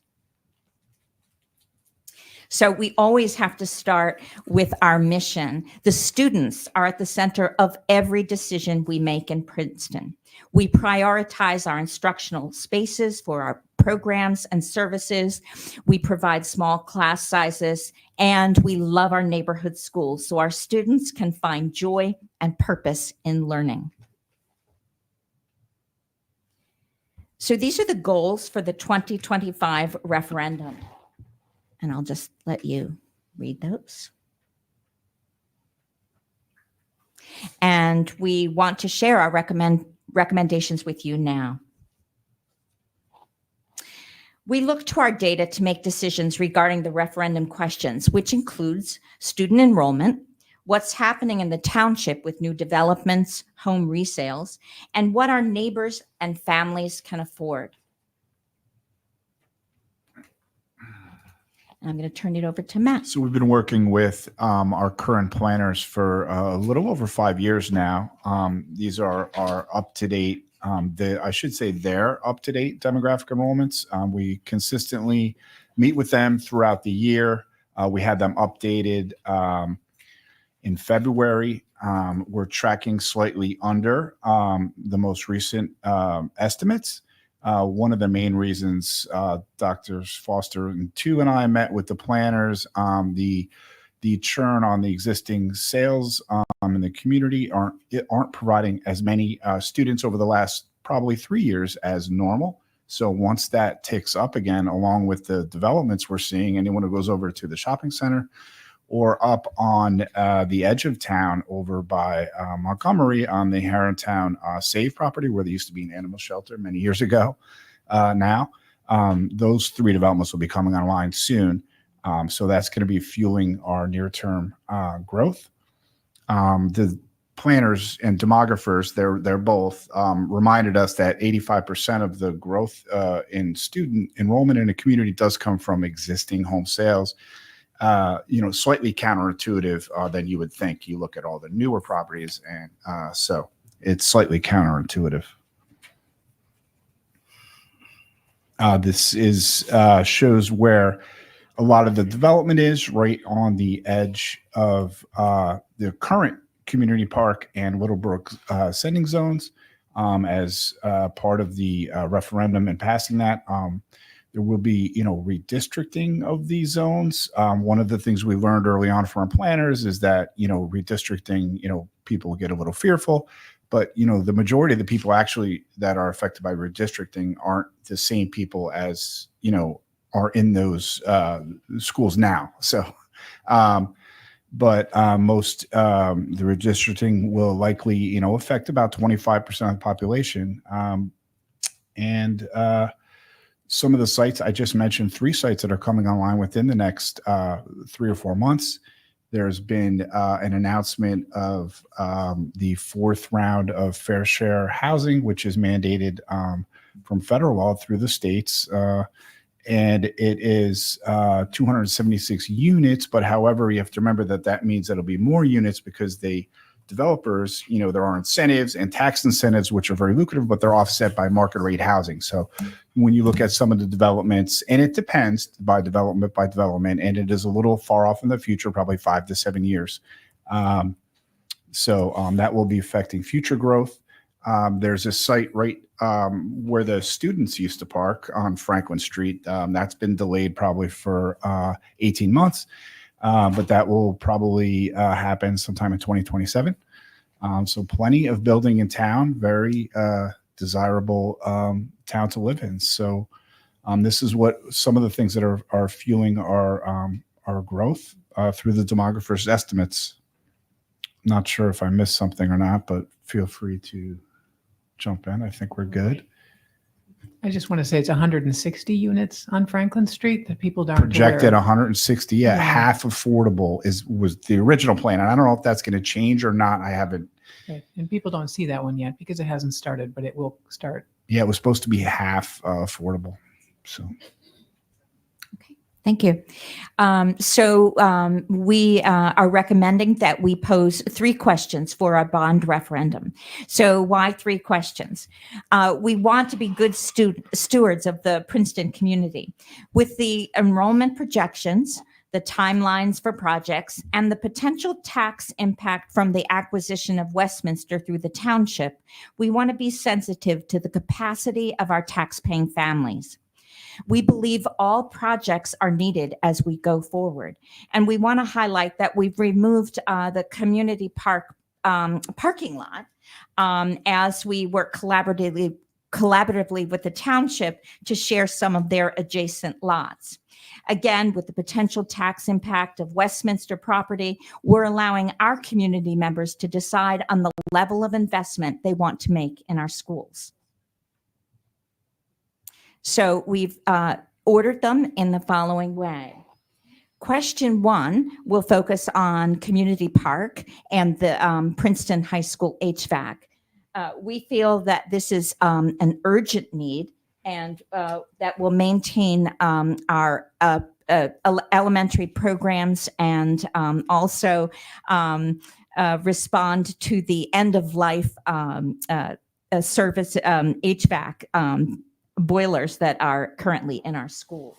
So we always have to start with our mission. The students are at the center of every decision we make in Princeton. We prioritize our instructional spaces for our programs and services. We provide small class sizes, and we love our neighborhood schools so our students can find joy and purpose in learning. So these are the goals for the 2025 referendum. And I'll just let you read those. And we want to share our recommendations with you now. We look to our data to make decisions regarding the referendum questions, which includes student enrollment, what's happening in the township with new developments, home resales, and what our neighbors and families can afford. And I'm going to turn it over to Matt. So we've been working with our current planners for a little over 5 years now. These are our up-to-date, I should say their up-to-date demographic enrollments. We consistently meet with them throughout the year. We had them updated in February. We're tracking slightly under the most recent estimates. One of the main reasons Drs. Foster and Tu and I met with the planners, the churn on the existing sales in the community aren't providing as many students over the last probably 3 years as normal. So once that ticks up again, along with the developments we're seeing, anyone who goes over to the shopping center or up on the edge of town over by Montgomery on the Harrontown Save property where there used to be an animal shelter many years ago now. Those 3 developments will be coming online soon. So that's going to be fueling our near-term growth. The planners and demographers, they're both reminded us that 85% of the growth in student enrollment in a community does come from existing home sales. Slightly counterintuitive than you would think. You look at all the newer properties, and so it's slightly counterintuitive. This is shows where a lot of the development is, right on the edge of the current community park and Littlebrook sending zones. As part of the referendum and passing that, there will be, redistricting of these zones. One of the things we learned early on from our planners is that, redistricting, people get a little fearful, but, the majority of the people actually that are affected by redistricting aren't the same people as, are in those schools now. So, but most the redistricting will likely, affect about 25% of the population. Some of the sites, I just mentioned 3 sites that are coming online within the next 3 or 4 months. There's been an announcement of the 4th round of fair share housing, which is mandated from federal law through the states. And it is 276 units. But however, you have to remember that means that it'll be more units because developers, there are incentives and tax incentives, which are very lucrative, but they're offset by market rate housing. So when you look at some of the developments, and it depends by development, and it is a little far off in the future, probably 5 to 7 years. So that will be affecting future growth. There's a site right where the students used to park on Franklin Street. That's been delayed probably for 18 months. But that will probably happen sometime in 2027. So plenty of building in town, very desirable town to live in. So this is what some of the things that are fueling our growth through the demographers' estimates. Not sure if I missed something or not, but feel free to jump in. I think we're good. I just want to say it's 160 units on Franklin Street that people aren't Projected aware of. 160. Yeah, half affordable was the original plan. And I don't know if that's going to change or not. I haven't. Right. And people don't see that one yet because it hasn't started, but it will start. Yeah, it was supposed to be half affordable. So. Thank you. We are recommending that we pose 3 questions for our bond referendum. So why 3 questions? We want to be good stewards of the Princeton community. With the enrollment projections, the timelines for projects, and the potential tax impact from the acquisition of Westminster through the township, we want to be sensitive to the capacity of our taxpaying families. We believe all projects are needed as we go forward. And we want to highlight that we've removed the community park parking lot as we work collaboratively with the township to share some of their adjacent lots. Again, with the potential tax impact of Westminster property, we're allowing our community members to decide on the level of investment they want to make in our schools. So we've ordered them in the following way. Question 1 will focus on community park and the Princeton High School HVAC. We feel that this is an urgent need and that will maintain our elementary programs and also respond to the end of life service HVAC boilers that are currently in our schools.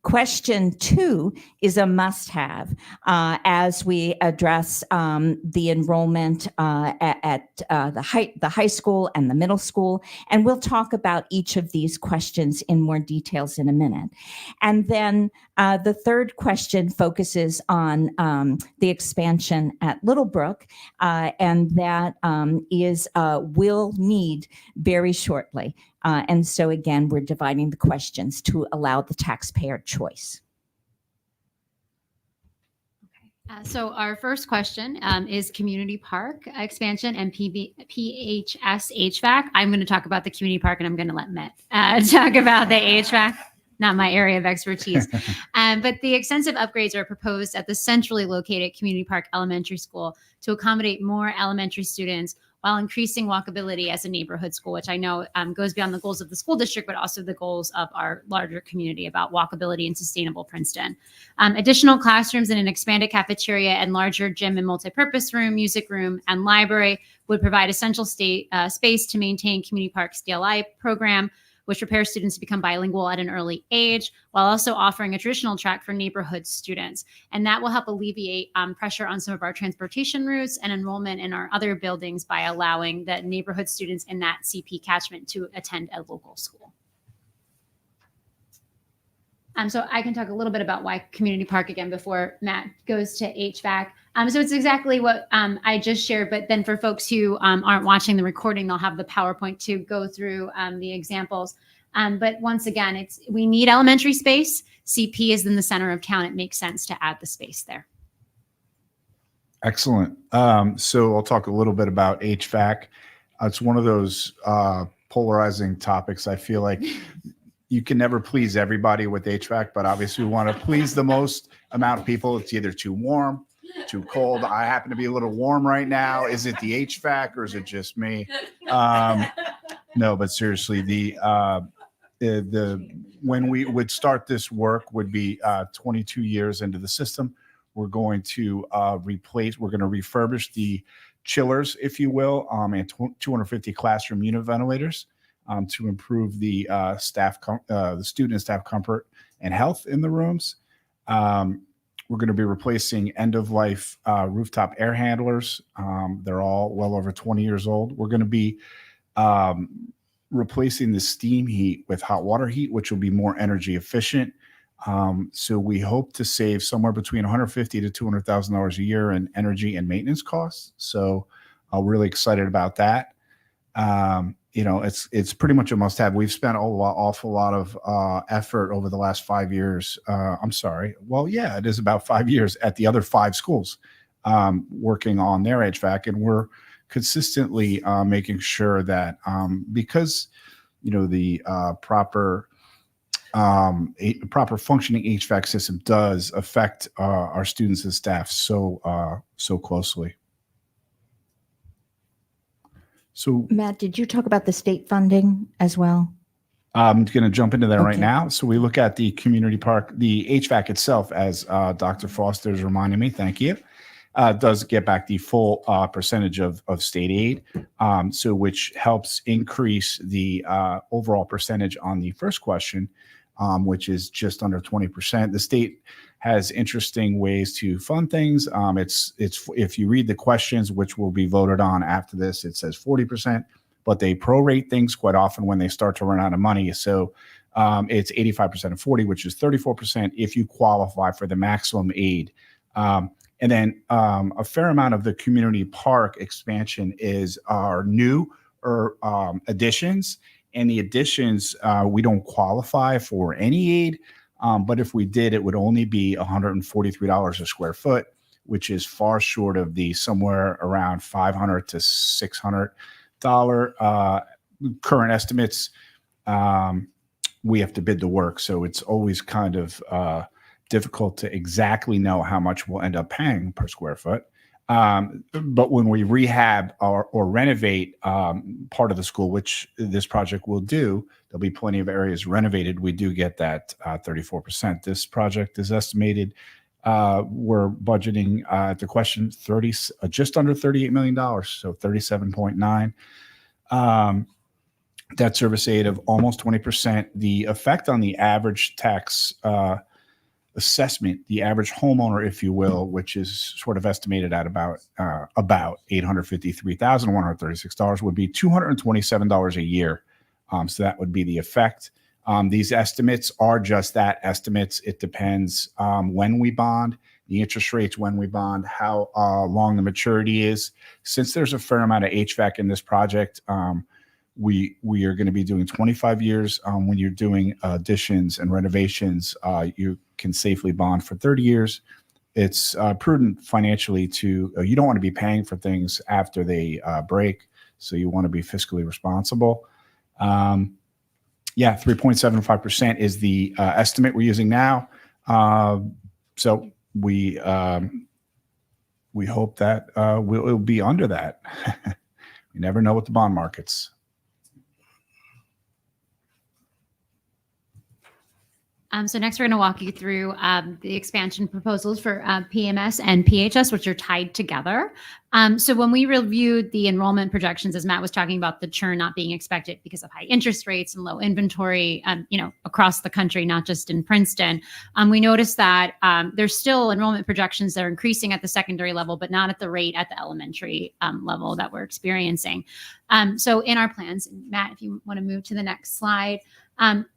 Question 2 is a must-have as we address the enrollment at the high school and the middle school, and we'll talk about each of these questions in more details in a minute. And then the third question focuses on the expansion at Little Brook, and that will need very shortly. And so again, we're dividing the questions to allow the taxpayer choice. So our first question is community park expansion and PHS HVAC. I'm going to talk about the community park and I'm going to let Met talk about the HVAC. Not my area of expertise. But the extensive upgrades are proposed at the centrally located Community Park Elementary School to accommodate more elementary students while increasing walkability as a neighborhood school, which I know goes beyond the goals of the school district, but also the goals of our larger community about walkability and sustainable Princeton. Additional classrooms and an expanded cafeteria and larger gym and multipurpose room, music room, and library would provide essential space to maintain Community Park's DLI program, which prepares students to become bilingual at an early age, while also offering a traditional track for neighborhood students. And that will help alleviate pressure on some of our transportation routes and enrollment in our other buildings by allowing the neighborhood students in that CP catchment to attend a local school. So I can talk a little bit about why community park again before Matt goes to HVAC. So it's exactly what I just shared, but then for folks who aren't watching the recording, they'll have the PowerPoint to go through the examples. But once again, we need elementary space. CP is in the center of town. It makes sense to add the space there. Excellent. So I'll talk a little bit about HVAC. It's one of those polarizing topics. I feel like you can never please everybody with HVAC, but obviously we want to please the most amount of people. It's either too warm, too cold. I happen to be a little warm right now. Is it the HVAC or is it just me? No, but seriously, when we would start this work would be 22 years into the system. We're going to refurbish the chillers, if you will, and 250 classroom unit ventilators to improve the the student and staff comfort and health in the rooms. We're going to be replacing end-of-life rooftop air handlers. They're all well over 20 years old. We're going to be replacing the steam heat with hot water heat, which will be more energy efficient. So we hope to save somewhere between $150,000 to $200,000 a year in energy and maintenance costs. So I'm really excited about that. It's pretty much a must have. We've spent awful lot of effort over the last 5 years. I'm sorry. Well, yeah, it is about 5 years at the other 5 schools working on their HVAC, and we're consistently making sure that because the proper functioning HVAC system does affect our students and staff so closely. So, Matt, did you talk about the state funding as well? I'm going to jump into that right Okay. now. So we look at the community park, the HVAC itself, as Dr. Foster is reminding me. Thank you. Does get back the full percentage of state aid, so which helps increase the overall percentage on the first question, which is just under 20%. The state has interesting ways to fund things. It's if you read the questions, which will be voted on after this, it says 40%, but they prorate things quite often when they start to run out of money. So it's 85% of 40, which is 34% if you qualify for the maximum aid. And then a fair amount of the community park expansion is our new or additions. And the additions, we don't qualify for any aid. But if we did, it would only be $143 a square foot, which is far short of the somewhere around $500 to $600 current estimates. We have to bid the work, so it's always kind of difficult to exactly know how much we'll end up paying per square foot. But when we rehab or renovate part of the school, which this project will do, there'll be plenty of areas renovated. We do get that 34%. This project is estimated. We're budgeting the question just under $38 million, so 37.9. Debt service aid of almost 20%. The effect on the average tax assessment, the average homeowner, if you will, which is sort of estimated at about $853,136, would be $227 a year. So that would be the effect. These estimates are just that, estimates. It depends when we bond, the interest rates when we bond, how long the maturity is. Since there's a fair amount of HVAC in this project, we are going to be doing 25 years. When you're doing additions and renovations, you can safely bond for 30 years. It's prudent financially to, you don't want to be paying for things after they break. So you want to be fiscally responsible. 3.75% is the estimate we're using now. So we hope that it'll be under that. You never know with the bond markets. So next, we're going to walk you through the expansion proposals for PMS and PHS, which are tied together. So when we reviewed the enrollment projections, as Matt was talking about, the churn not being expected because of high interest rates and low inventory, across the country, not just in Princeton, we noticed that there's still enrollment projections that are increasing at the secondary level, but not at the rate at the elementary level that we're experiencing. So in our plans, Matt, if you want to move to the next slide.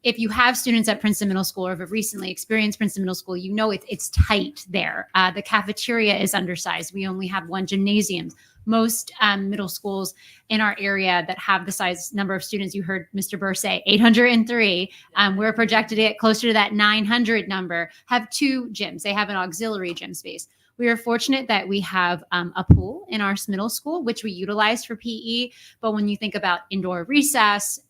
If you have students at Princeton Middle School or have recently experienced Princeton Middle School, you know it's tight there. The cafeteria is undersized. We only have one gymnasium. Most middle schools in our area that have the size number of students, you heard Mr. Burr say 803, we're projected at closer to that 900 number, have 2 gyms. They have an auxiliary gym space. We are fortunate that we have a pool in our middle school, which we utilize for PE. But when you think about indoor recess,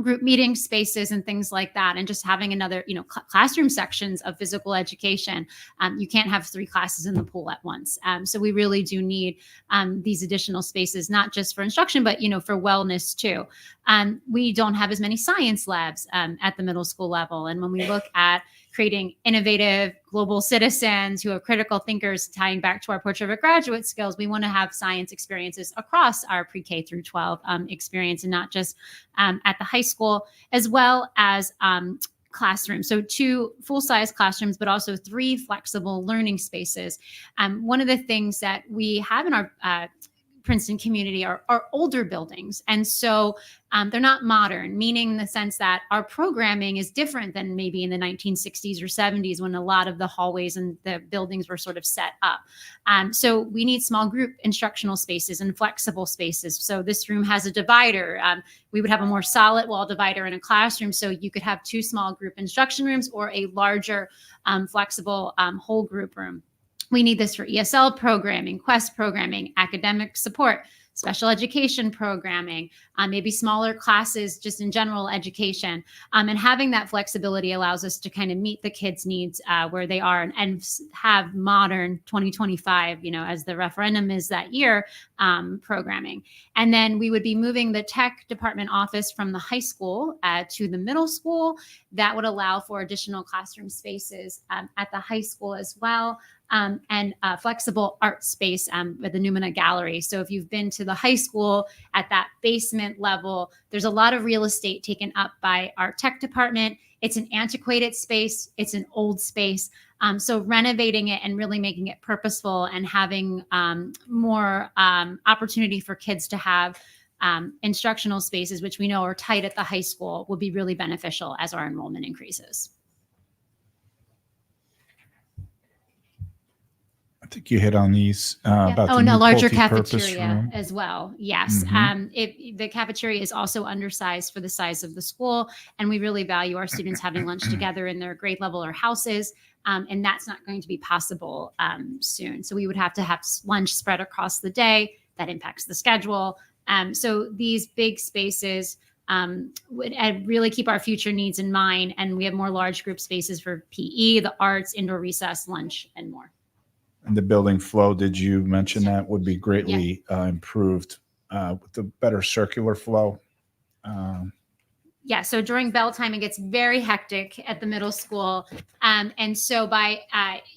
group meeting spaces and things like that, and just having another, classroom sections of physical education. You can't have 3 classes in the pool at once. So we really do need these additional spaces, not just for instruction, but, for wellness too. We don't have as many science labs at the middle school level. And when we look at creating innovative global citizens who are critical thinkers, tying back to our portrait of a graduate skills, we want to have science experiences across our pre-K through 12 experience, and not just at the high school, as well as classrooms. So 2 full-size classrooms, but also 3 flexible learning spaces. One of the things that we have in our Princeton community are older buildings. And so they're not modern, meaning in the sense that our programming is different than maybe in the 1960s or 70s when a lot of the hallways and the buildings were sort of set up. So we need small group instructional spaces and flexible spaces. So this room has a divider. We would have a more solid wall divider in a classroom. So you could have 2 small group instruction rooms or a larger flexible whole group room. We need this for ESL programming, Quest programming, academic support, special education programming, maybe smaller classes just in general education. And having that flexibility allows us to kind of meet the kids' needs where they are and have modern 2025, as the referendum is that year, programming. And then we would be moving the tech department office from the high school to the middle school. That would allow for additional classroom spaces at the high school as well. And flexible art space with the Numina Gallery. So if you've been to the high school at that basement level, there's a lot of real estate taken up by our tech department. It's an antiquated space. It's an old space. So renovating it and really making it purposeful and having more opportunity for kids to have instructional spaces, which we know are tight at the high school, will be really beneficial as our enrollment increases. I think you hit on these about and the a larger multi-purpose cafeteria room. as well. Yes. Mhm. The cafeteria is also undersized for the size of the school. And we really value our students having lunch together in their grade level or houses. And that's not going to be possible soon. So we would have to have lunch spread across the day. That impacts the schedule. So these big spaces would really keep our future needs in mind. And we have more large group spaces for PE, the arts, indoor recess, lunch, and more. And the building flow, did you mention that would be greatly improved with the better circular flow? Yeah, so during bell time, it gets very hectic at the middle school. And so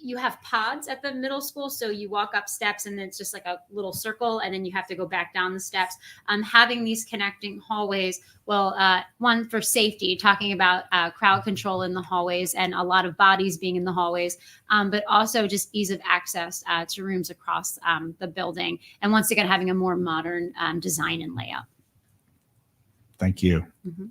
you have pods at the middle school. So you walk up steps and it's just like a little circle and then you have to go back down the steps. Having these connecting hallways, one for safety, talking about crowd control in the hallways and a lot of bodies being in the hallways, but also just ease of access to rooms across the building. And once again, having a more modern design and layout. Thank you. Mm-hmm.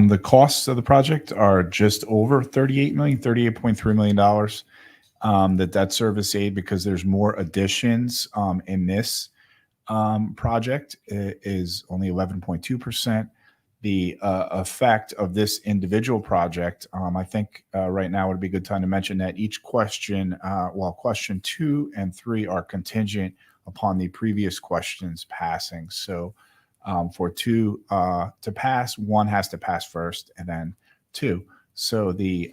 The costs of the project are just over $38.3 million. The debt service aid, because there's more additions in this project, is only 11.2%. The effect of this individual project, I think right now would be a good time to mention that each question, question 2 and 3 are contingent upon the previous questions passing. So for 2 to pass, 1 has to pass first and then 2. So the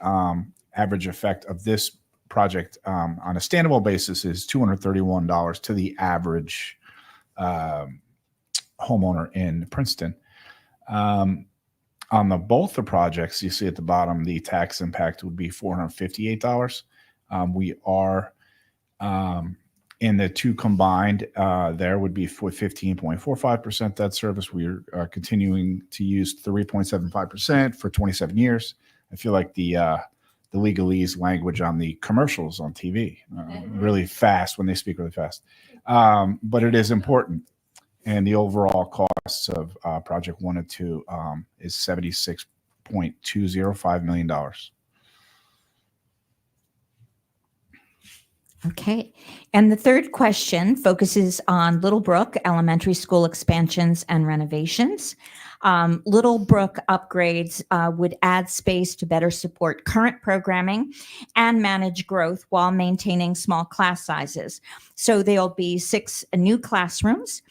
average effect of this project on a standalone basis is $231 to the average homeowner in Princeton. On both the projects, you see at the bottom, the tax impact would be $458. We are in the 2 combined, there would be for 15.45% debt service. We are continuing to use 3.75% for 27 years. I feel like the legalese language on the commercials on TV, really fast when they speak really fast. But it is important. And the overall costs of Project 1 and 2 is $76.205 million. Okay. And the third question focuses on Little Brook Elementary School expansions and renovations. Little Brook upgrades would add space to better support current programming and manage growth while maintaining small class sizes. So there'll be 6 new classrooms,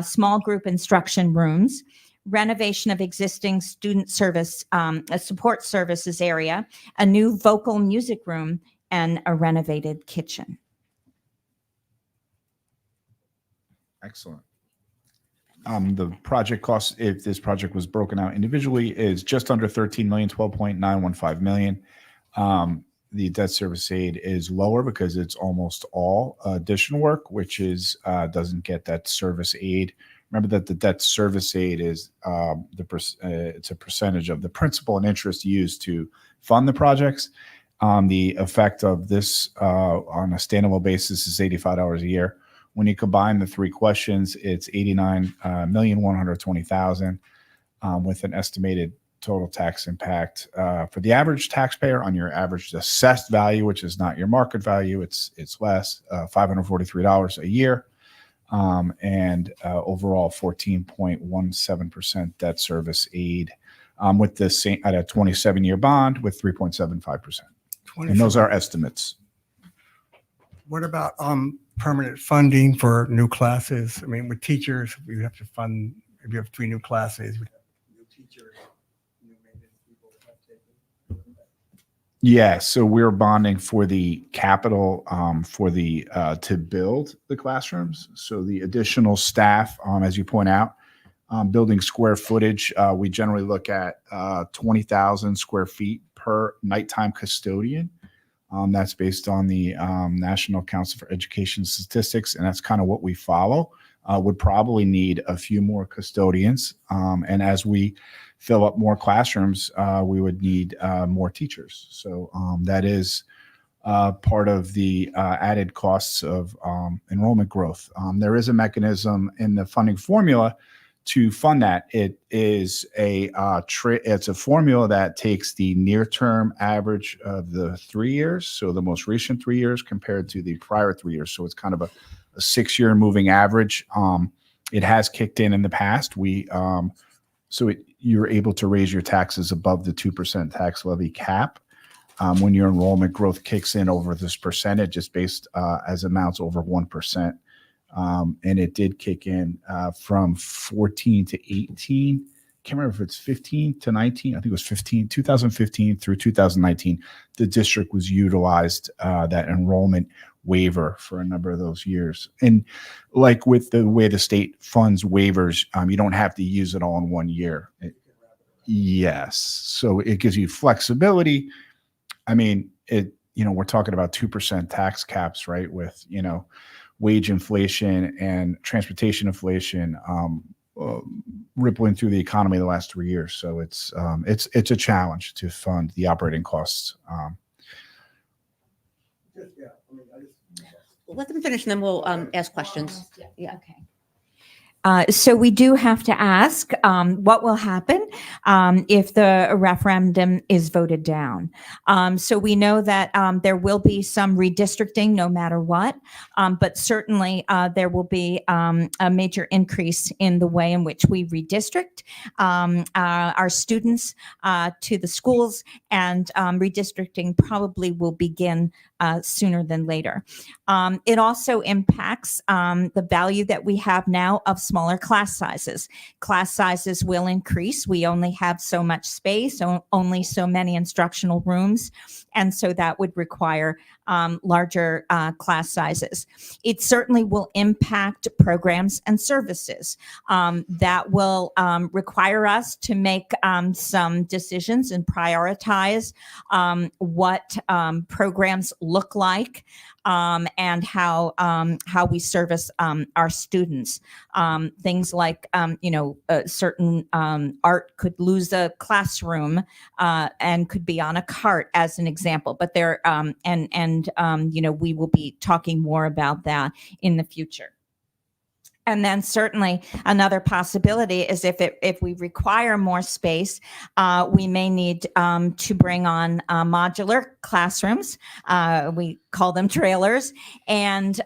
small group instruction rooms, renovation of existing student service, support services area, a new vocal music room, and a renovated kitchen. Excellent. The project cost, if this project was broken out individually, is just under $13 million, $12.915 million. The debt service aid is lower because it's almost all additional work, which is doesn't get that service aid. Remember that the debt service aid is it's a percentage of the principal and interest used to fund the projects. The effect of this on a standalone basis is $85 a year, When you combine the three questions, it's 89,120,000 with an estimated total tax impact for the average taxpayer on your average assessed value, which is not your market value. It's less, $543 a year, and overall 14.17% debt service aid with the same at a 27-year bond with 3.75%. And those are estimates. What about permanent funding for new classes? I mean, with teachers, we have to fund, if you have 3 new classes, we have new teachers, new maintenance people. Yeah, so we're bonding for the capital for the to build the classrooms. So the additional staff, as you point out, building square footage, we generally look at 20,000 square feet per nighttime custodian. That's based on the National Council for Education Statistics, and that's kind of what we follow. Would probably need a few more custodians, and as we fill up more classrooms, we would need more teachers. So that is part of the added costs of enrollment growth. There is a mechanism in the funding formula to fund that. It is it's a formula that takes the near-term average of the 3 years, so the most recent 3 years compared to the prior 3 years. So it's kind of a 6-year moving average. It has kicked in the past. You're able to raise your taxes above the 2% tax levy cap when your enrollment growth kicks in over this percentage. It's based as amounts over 1%. And it did kick in from 14 to 18. Can't remember if it's 15 to 19. I think it was 2015 through 2019. The district was utilized that enrollment waiver for a number of those years. And like with the way the state funds waivers, you don't have to use it all in 1 year. Yes. So it gives you flexibility. I mean, we're talking about 2% tax caps, right? With, wage inflation and transportation inflation rippling through the economy the last 3 years. So it's a challenge to fund the operating costs. Let them finish and then we'll ask questions. Yeah. Okay. So we do have to ask what will happen if the referendum is voted down. So we know that there will be some redistricting no matter what, but certainly there will be a major increase in the way in which we redistrict our students to the schools, and redistricting probably will begin sooner than later. It also impacts the value that we have now of smaller class sizes. Class sizes will increase. We only have so much space, only so many instructional rooms, and so that would require larger class sizes. It certainly will impact programs and services. That will require us to make some decisions and prioritize what programs look like and how we service our students. Things like, certain art could lose a classroom and could be on a cart, as an example. But we will be talking more about that in the future. And then certainly another possibility is if we require more space, we may need to bring on modular classrooms. We call them trailers. And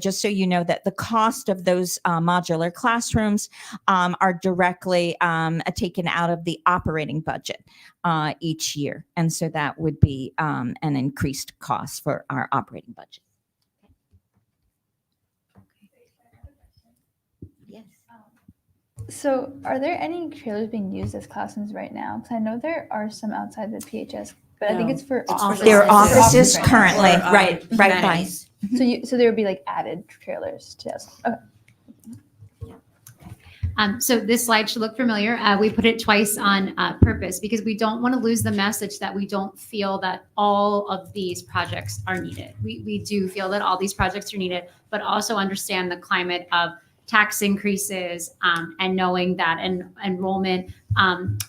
just so you know, that the cost of those modular classrooms are directly taken out of the operating budget each year. And so that would be an increased cost for our operating budget. So, are there any trailers being used as classrooms right now? Because I know there are some outside the PHS, but I think it's for offices. There are offices right currently, now. right by. Humanities. So there would be like added trailers to us. Okay. So this slide should look familiar. We put it twice on purpose because we don't want to lose the message that we don't feel that all of these projects are needed. We do feel that all these projects are needed, but also understand the climate of tax increases, and knowing that enrollment,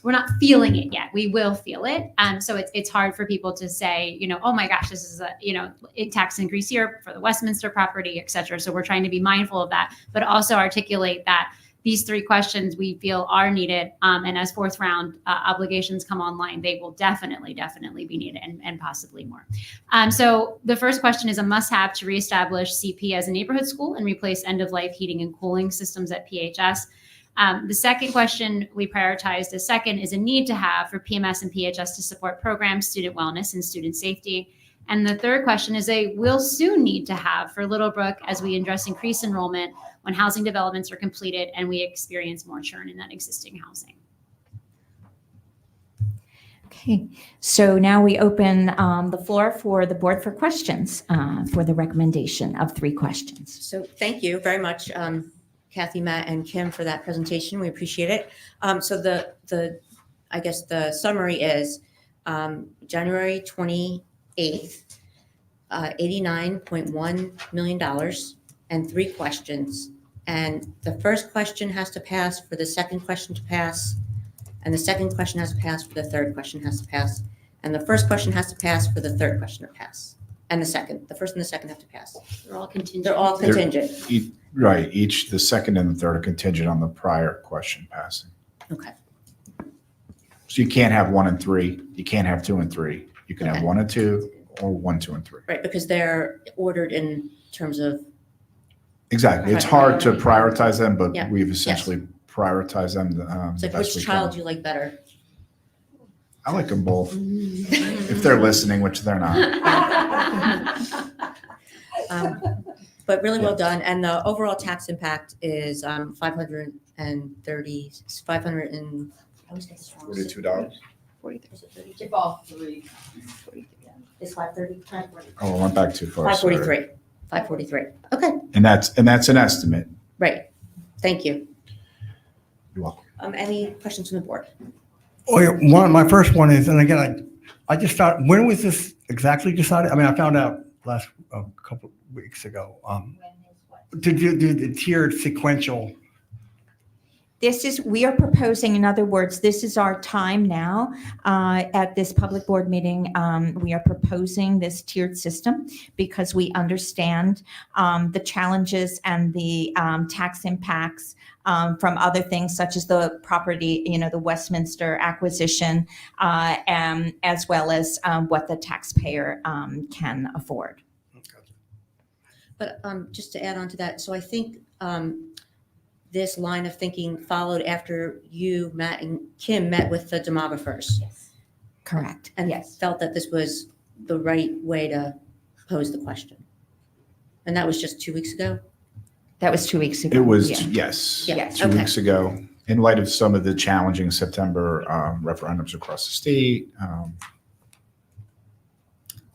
we're not feeling it yet. We will feel it. So it's hard for people to say, oh my gosh, this is a tax increase here for the Westminster property, et cetera. So we're trying to be mindful of that, but also articulate that these 3 questions we feel are needed. And as 4th round obligations come online, they will definitely be needed and possibly more. So the first question is a must-have to reestablish CP as a neighborhood school and replace end-of-life heating and cooling systems at PHS. The second question we prioritized as second is a need to have for PMS and PHS to support programs, student wellness, and student safety. And the third question is a will soon need to have for Littlebrook as we address increased enrollment when housing developments are completed and we experience more churn in that existing housing. Okay, so now we open the floor for the board for questions for the recommendation of 3 questions. So thank you very much, Kathy, Matt, and Kim for that presentation. We appreciate it. So I guess the summary is January 28th, $89.1 million and 3 questions. And the first question has to pass for the second question to pass. And the second question has to pass for the third question has to pass. And the first question has to pass for the third question to pass. And the first and the second have to pass. They're all contingent. They're all contingent. Right. Each, the second and the third are contingent on the prior question passing. Okay. So you can't have 1 and 3. You can't have 2 and 3. You can have 1 and 2 or 1, 2, and 3. Right, because they're ordered in terms of. Exactly. It's hard to prioritize them, but Yeah. we've essentially prioritized them It's the like, best which we child can. you like better? I like them both. If they're listening, which they're not. But really well done. And the overall tax impact is $530, $42. If all 3. Is 530? Oh, I went back too far. sorry. 543. Okay, And that's an estimate. right. Thank you. You're welcome. Any questions from the board? Oh, yeah, my first one is, and again, I just thought, when was this exactly decided? I mean, I found out last couple of weeks ago. To do the tiered sequential. We are proposing, in other words, this is our time now at this public board meeting. We are proposing this tiered system because we understand the challenges and the tax impacts from other things such as the property, the Westminster acquisition, and as well as what the taxpayer can afford. But just to add on to that, so I think this line of thinking followed after you, Matt, and Kim met with the demographers. Yes. Correct. And felt that this was the right way to pose the question. And that was just 2 weeks ago? That was 2 weeks ago. It was, Yeah. yes, Yeah, 2 okay. weeks ago. In light of some of the challenging September referendums across the state.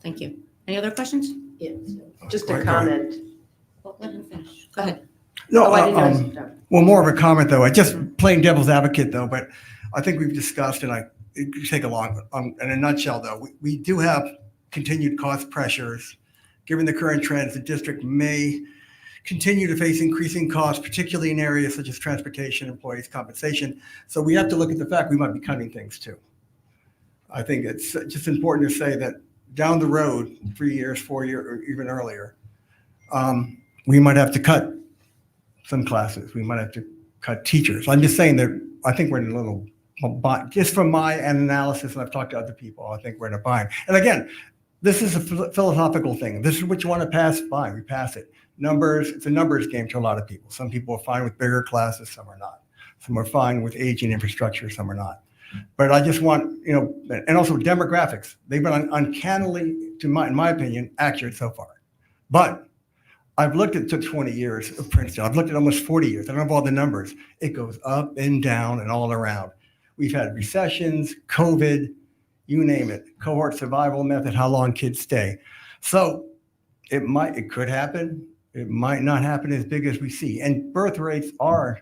Thank you. Any other questions? Just a comment. Well, let him finish. Go ahead. No, I didn't know. well, more of a comment though. I just playing devil's advocate though, but I think we've discussed, and it could take a long, in a nutshell though, we do have continued cost pressures. Given the current trends, the district may continue to face increasing costs, particularly in areas such as transportation, employees' compensation. So we have to look at the fact we might be cutting things too. I think it's just important to say that down the road, 3 years, 4 years, or even earlier, we might have to cut some classes. We might have to cut teachers. I'm just saying that I think we're in a little bind. Just from my analysis, and I've talked to other people, I think we're in a bind. And again, this is a philosophical thing. This is what you want to pass, fine, we pass it. Numbers, it's a numbers game to a lot of people. Some people are fine with bigger classes, some are not. Some are fine with aging infrastructure, some are not. But I just want, and also demographics. They've been uncannily, in my opinion, accurate so far. But I've looked at 20 years of Princeton. I've looked at almost 40 years. I don't have all the numbers. It goes up and down and all around. We've had recessions, COVID, you name it, cohort survival method, how long kids stay. So it could happen. It might not happen as big as we see. And birth rates are,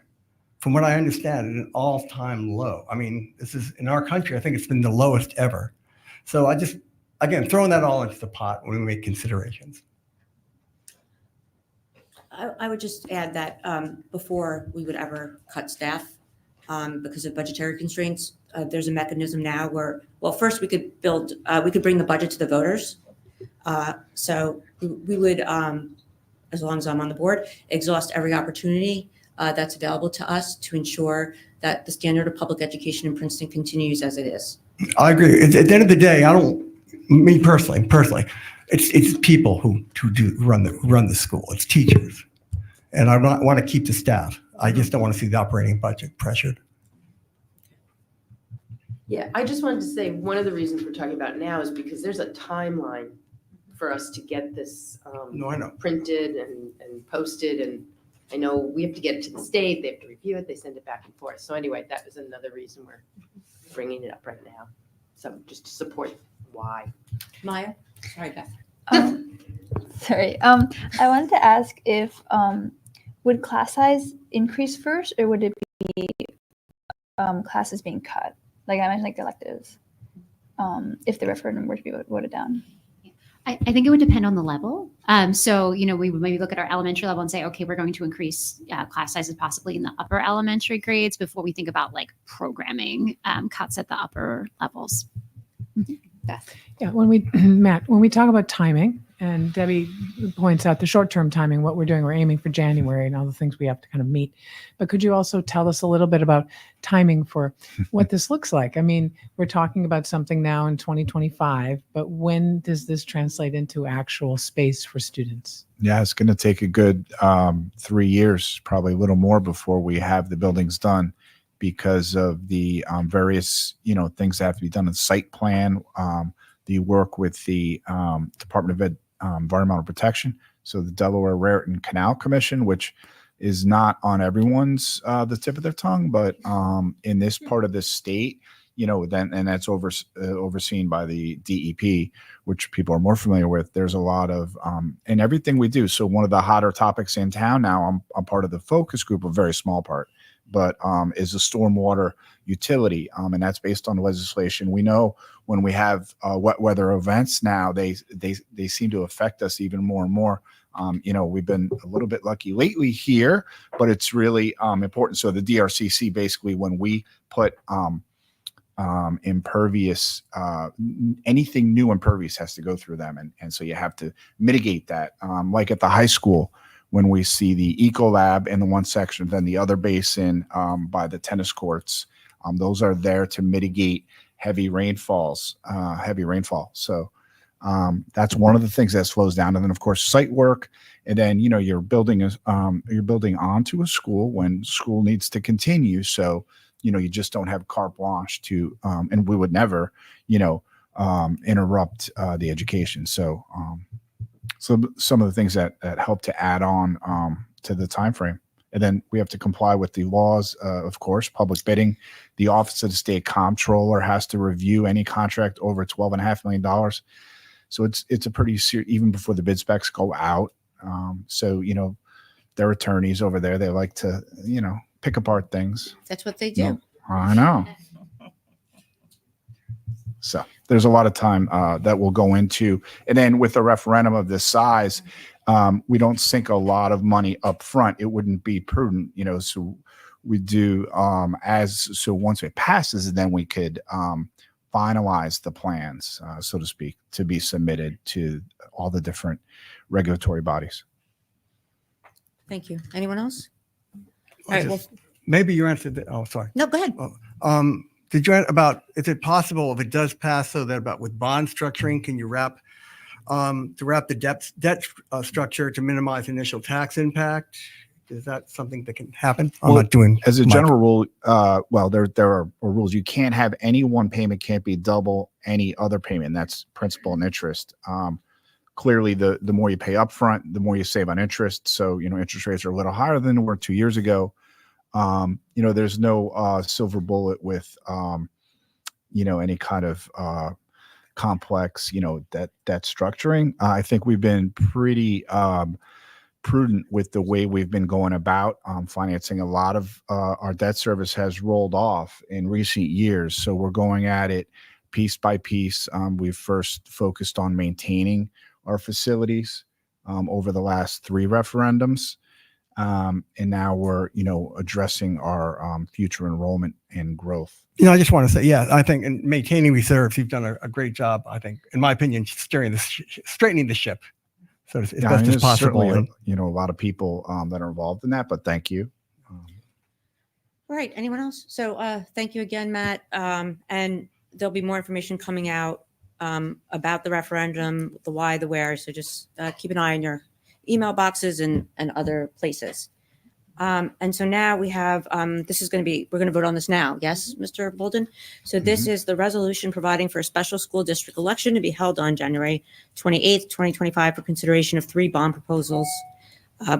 from what I understand, at an all-time low. I mean, this is, in our country, I think it's been the lowest ever. So I just, again, throwing that all into the pot when we make considerations. I would just add that before we would ever cut staff because of budgetary constraints, there's a mechanism now where, well, first we could bring the budget to the voters. So we would, as long as I'm on the board, exhaust every opportunity that's available to us to ensure that the standard of public education in Princeton continues as it is. I agree. At the end of the day, me personally, it's people who run the school. It's teachers, and I want to keep the staff. I just don't want to see the operating budget pressured. Yeah, I just wanted to say one of the reasons we're talking about it now is because there's a timeline for us to get this No, I know. printed and posted, and I know we have to get it to the state, they have to review it, they send it back and forth. So anyway, that was another reason we're bringing it up right now. So just to support why. Maya? Sorry, Beth. Sorry. I wanted to ask if would class size increase first, or would it be classes being cut? Like I mentioned, like electives. If the referendum were to be voted down. I think it would depend on the level. So, we would maybe look at our elementary level and say, okay, we're going to increase class sizes possibly in the upper elementary grades before we think about like programming cuts at the upper levels. Beth. Yeah, when we talk about timing, and Debbie points out the short-term timing, what we're doing, we're aiming for January and all the things we have to kind of meet. But could you also tell us a little bit about timing for what this looks like? I mean, we're talking about something now in 2025, but when does this translate into actual space for students? Yeah, it's going to take a good 3 years, probably a little more, before we have the buildings done, because of the various things that have to be done in site plan, the work with the Department of Environmental Protection, so the Delaware Raritan Canal Commission, which is not on everyone's the tip of their tongue, but in this part of the state, and that's overseen by the DEP, which people are more familiar with. There's a lot of in everything we do. So one of the hotter topics in town now, I'm part of the focus group, a very small part, but is a stormwater utility, and that's based on legislation. We know when we have wet weather events now, they seem to affect us even more and more. We've been a little bit lucky lately here, but it's really important. So the DRCC, basically, when we put impervious, anything new impervious has to go through them, and so you have to mitigate that. Like at the high school, when we see the eco lab in the one section, then the other basin by the tennis courts, those are there to mitigate heavy rainfall. So that's one of the things that slows down. And then of course site work, and then you're building onto a school when school needs to continue. So you just don't have carte blanche to, and we would never interrupt the education. So some of the things that help to add on to the time frame. And then we have to comply with the laws, of course, public bidding. The Office of the State Comptroller has to review any contract over $12.5 million. So it's a pretty serious, even before the bid specs go out. So their attorneys over there, they like to, pick apart things. That's what they do. I know. So there's a lot of time that will go into, and then with a referendum of this size, we don't sink a lot of money up front. It wouldn't be prudent, so we do so once it passes, then we could finalize the plans, so to speak, to be submitted to all the different regulatory bodies. Thank you. Anyone else? All right. Well, Maybe you answered that. Oh, sorry. no, go ahead. Did you about, is it possible if it does pass, so that about with bond structuring, can you wrap the debt structure to minimize initial tax impact? Is that something that can happen? I'm not doing as a general rule. Well, there are rules. You can't have any one payment can't be double any other payment. That's principal and interest. Clearly, the more you pay upfront, the more you save on interest. So interest rates are a little higher than they were 2 years ago. There's no silver bullet with any kind of complex debt structuring. I think we've been pretty prudent with the way we've been going about financing. A lot of our debt service has rolled off in recent years, so we're going at it piece by piece. We've first focused on maintaining our facilities over the last 3 referendums. And now we're, addressing our future enrollment and growth. I just want to say, yeah, I think in maintaining reserves, you've done a great job. I think, in my opinion, straightening the ship, so as Yeah, best as there's possible. certainly, And a lot of people that are involved in that, but thank you. All right. Anyone else? So thank you again, Matt. And there'll be more information coming out about the referendum, the why, the where. So just keep an eye on your email boxes and other places. And so now we have, we're going to vote on this now. Yes, Mr. Bolden? So this is the resolution providing for a special school district election to be held on January 28th, 2025 for consideration of 3 bond proposals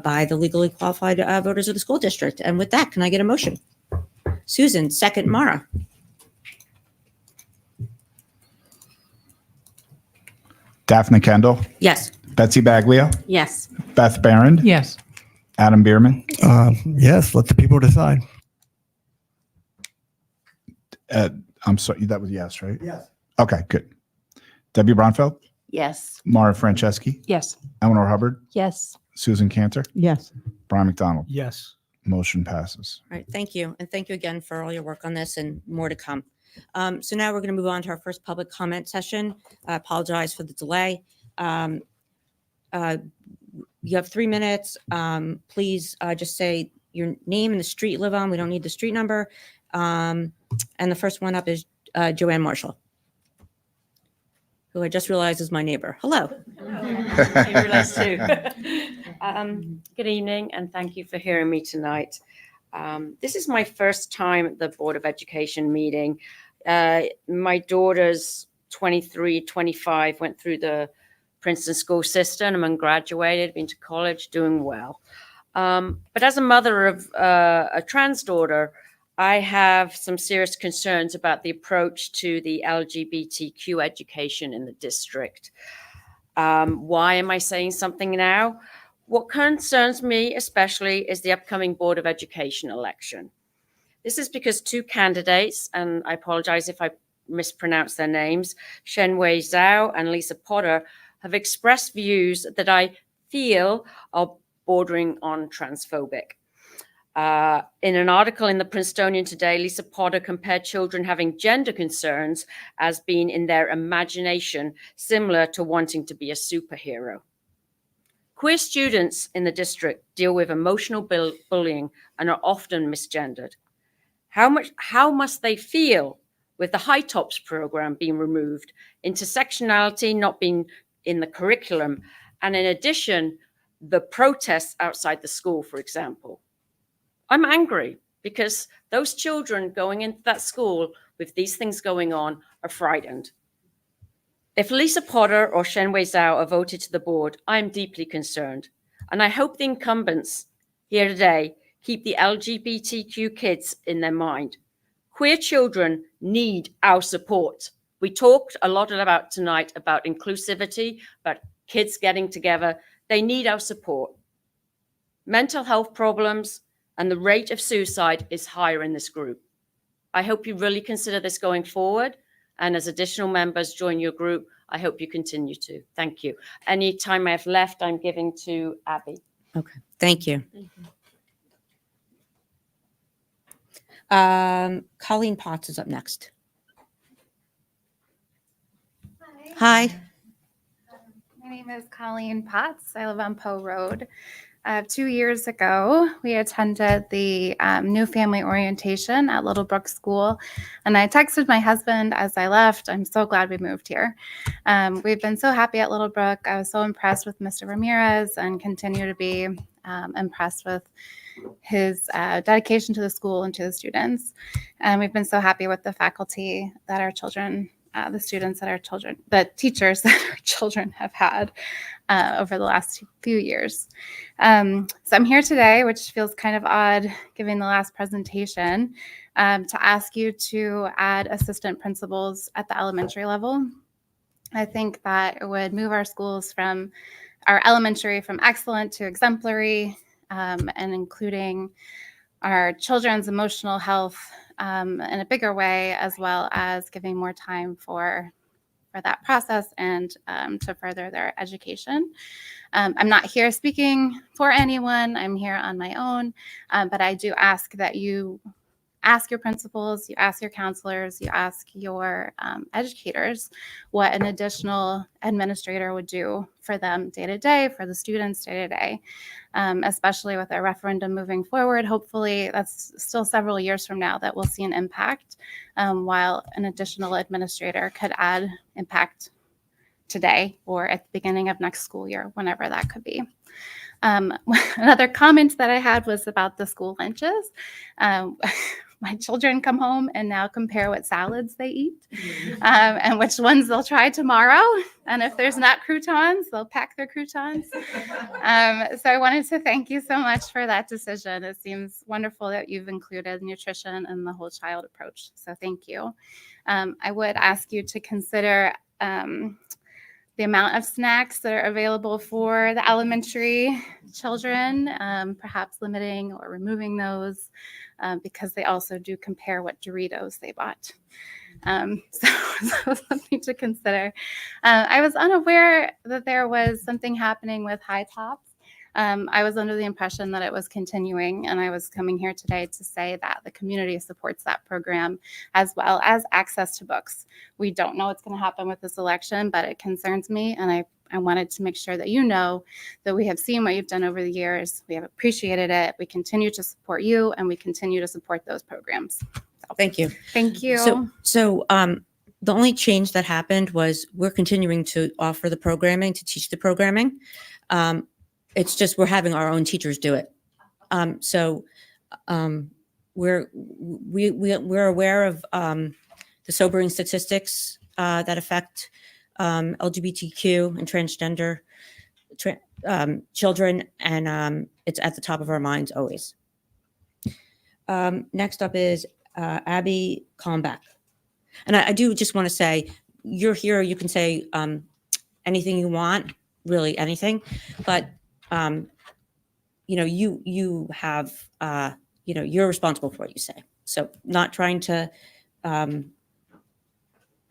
by the legally qualified voters of the school district. And with that, can I get a motion? Susan, second. Mara. Daphne Kendall, Yes. Betsy Baglio, Yes. Beth Barron, Yes. Adam Bierman. yes, let the people decide. I'm sorry, that was yes, right? Yes. Okay, good. Debbie Bronfeld, Yes. Mara Franceschi, Yes. Eleanor Hubbard, Yes. Susan Cantor, Yes. Brian McDonald. Yes. Motion passes. All right. Thank you. And thank you again for all your work on this and more to come. So now we're going to move on to our first public comment session. I apologize for the delay. You have 3 minutes. Please just say your name and the street you live on. We don't need the street number. And the first one up is Joanne Marshall, who I just realized is my neighbor. Hello. I realized too. Good evening, and thank you for hearing me tonight. This is my first time at the Board of Education meeting. My daughter's 23, 25, went through the Princeton school system and graduated, been to college, doing well. But as a mother of a trans daughter, I have some serious concerns about the approach to the LGBTQ education in the district. Why am I saying something now? What concerns me especially is the upcoming Board of Education election. This is because 2 candidates, and I apologize if I mispronounce their names, Shenwei Zhao and Lisa Potter, have expressed views that I feel are bordering on transphobic. In an article in the Princetonian today, Lisa Potter compared children having gender concerns as being in their imagination, similar to wanting to be a superhero. Queer students in the district deal with emotional bullying and are often misgendered. How must they feel with the High Tops program being removed, intersectionality not being in the curriculum, and in addition, the protests outside the school, for example? I'm angry because those children going into that school with these things going on are frightened. If Lisa Potter or Shenwei Zhao are voted to the board, I am deeply concerned. And I hope the incumbents here today keep the LGBTQ kids in their mind. Queer children need our support. We talked a lot about tonight about inclusivity, about kids getting together. They need our support. Mental health problems and the rate of suicide is higher in this group. I hope you really consider this going forward. And as additional members join your group, I hope you continue to. Thank you. Any time I have left, I'm giving to Abby. Okay. Thank you. Colleen Potts is up next. Hi. My name is Colleen Potts. I live on Poe Road. 2 years ago, we attended the new family orientation at Little Brook School, and I texted my husband as I left. I'm so glad we moved here. We've been so happy at Little Brook. I was so impressed with Mr. Ramirez and continue to be impressed with his dedication to the school and to the students. And we've been so happy with the faculty that our children, the students that our children, the teachers that our children have had over the last few years. So I'm here today, which feels kind of odd given the last presentation, to ask you to add assistant principals at the elementary level. I think that it would move our schools from our elementary from excellent to exemplary, and including our children's emotional health in a bigger way, as well as giving more time for for that process and to further their education. I'm not here speaking for anyone. I'm here on my own, but I do ask that you ask your principals, you ask your counselors, you ask your educators what an additional administrator would do for them day to day, for the students day to day, especially with a referendum moving forward. Hopefully, that's still several years from now that we'll see an impact, while an additional administrator could add impact today or at the beginning of next school year, whenever that could be. Another comment that I had was about the school lunches. My children come home and now compare what salads they eat and which ones they'll try tomorrow. And if there's not croutons, they'll pack their croutons. So I wanted to thank you so much for that decision. It seems wonderful that you've included nutrition in the whole child approach. So thank you. I would ask you to consider the amount of snacks that are available for the elementary children, perhaps limiting or removing those, because they also do compare what Doritos they bought. So something to consider. I was unaware that there was something happening with High Tops. I was under the impression that it was continuing, and I was coming here today to say that the community supports that program as well as access to books. We don't know what's going to happen with this election, but it concerns me, and I wanted to make sure that you know that we have seen what you've done over the years. We have appreciated it. We continue to support you, and we continue to support those programs. So, Thank you. thank you. So the only change that happened was we're continuing to offer the programming, to teach the programming. It's just we're having our own teachers do it. We're aware of the sobering statistics that affect LGBTQ and transgender children, and it's at the top of our minds always. Next up is Abby Kalmbach. And I do just want to say, you're here, you can say anything you want, really anything, but you have, you're responsible for what you say. So not trying to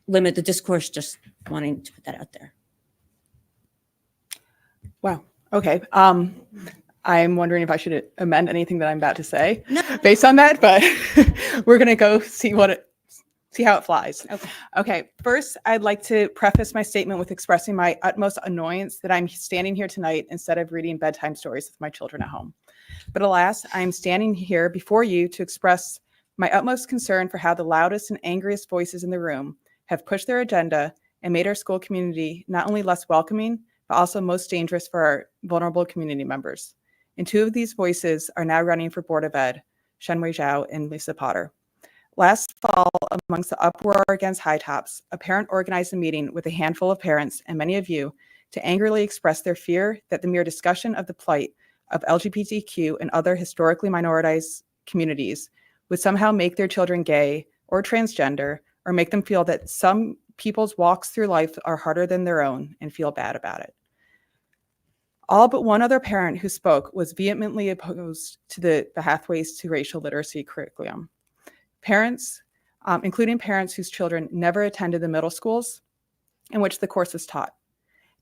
limit the discourse, just wanting to put that out there. Wow. Okay. I'm wondering if I should amend anything that I'm about to say based on that, but we're going to go see how it flies. Okay. First, I'd like to preface my statement with expressing my utmost annoyance that I'm standing here tonight instead of reading bedtime stories with my children at home. But alas, I'm standing here before you to express my utmost concern for how the loudest and angriest voices in the room have pushed their agenda and made our school community not only less welcoming, but also most dangerous for our vulnerable community members. And two of these voices are now running for Board of Ed, Shenwei Zhao and Lisa Potter. Last fall, amongst the uproar against High Tops, a parent organized a meeting with a handful of parents and many of you to angrily express their fear that the mere discussion of the plight of LGBTQ and other historically minoritized communities would somehow make their children gay or transgender, or make them feel that some people's walks through life are harder than their own and feel bad about it. All but one other parent who spoke was vehemently opposed to the Pathways to Racial Literacy curriculum. Parents, including parents whose children never attended the middle schools in which the course was taught.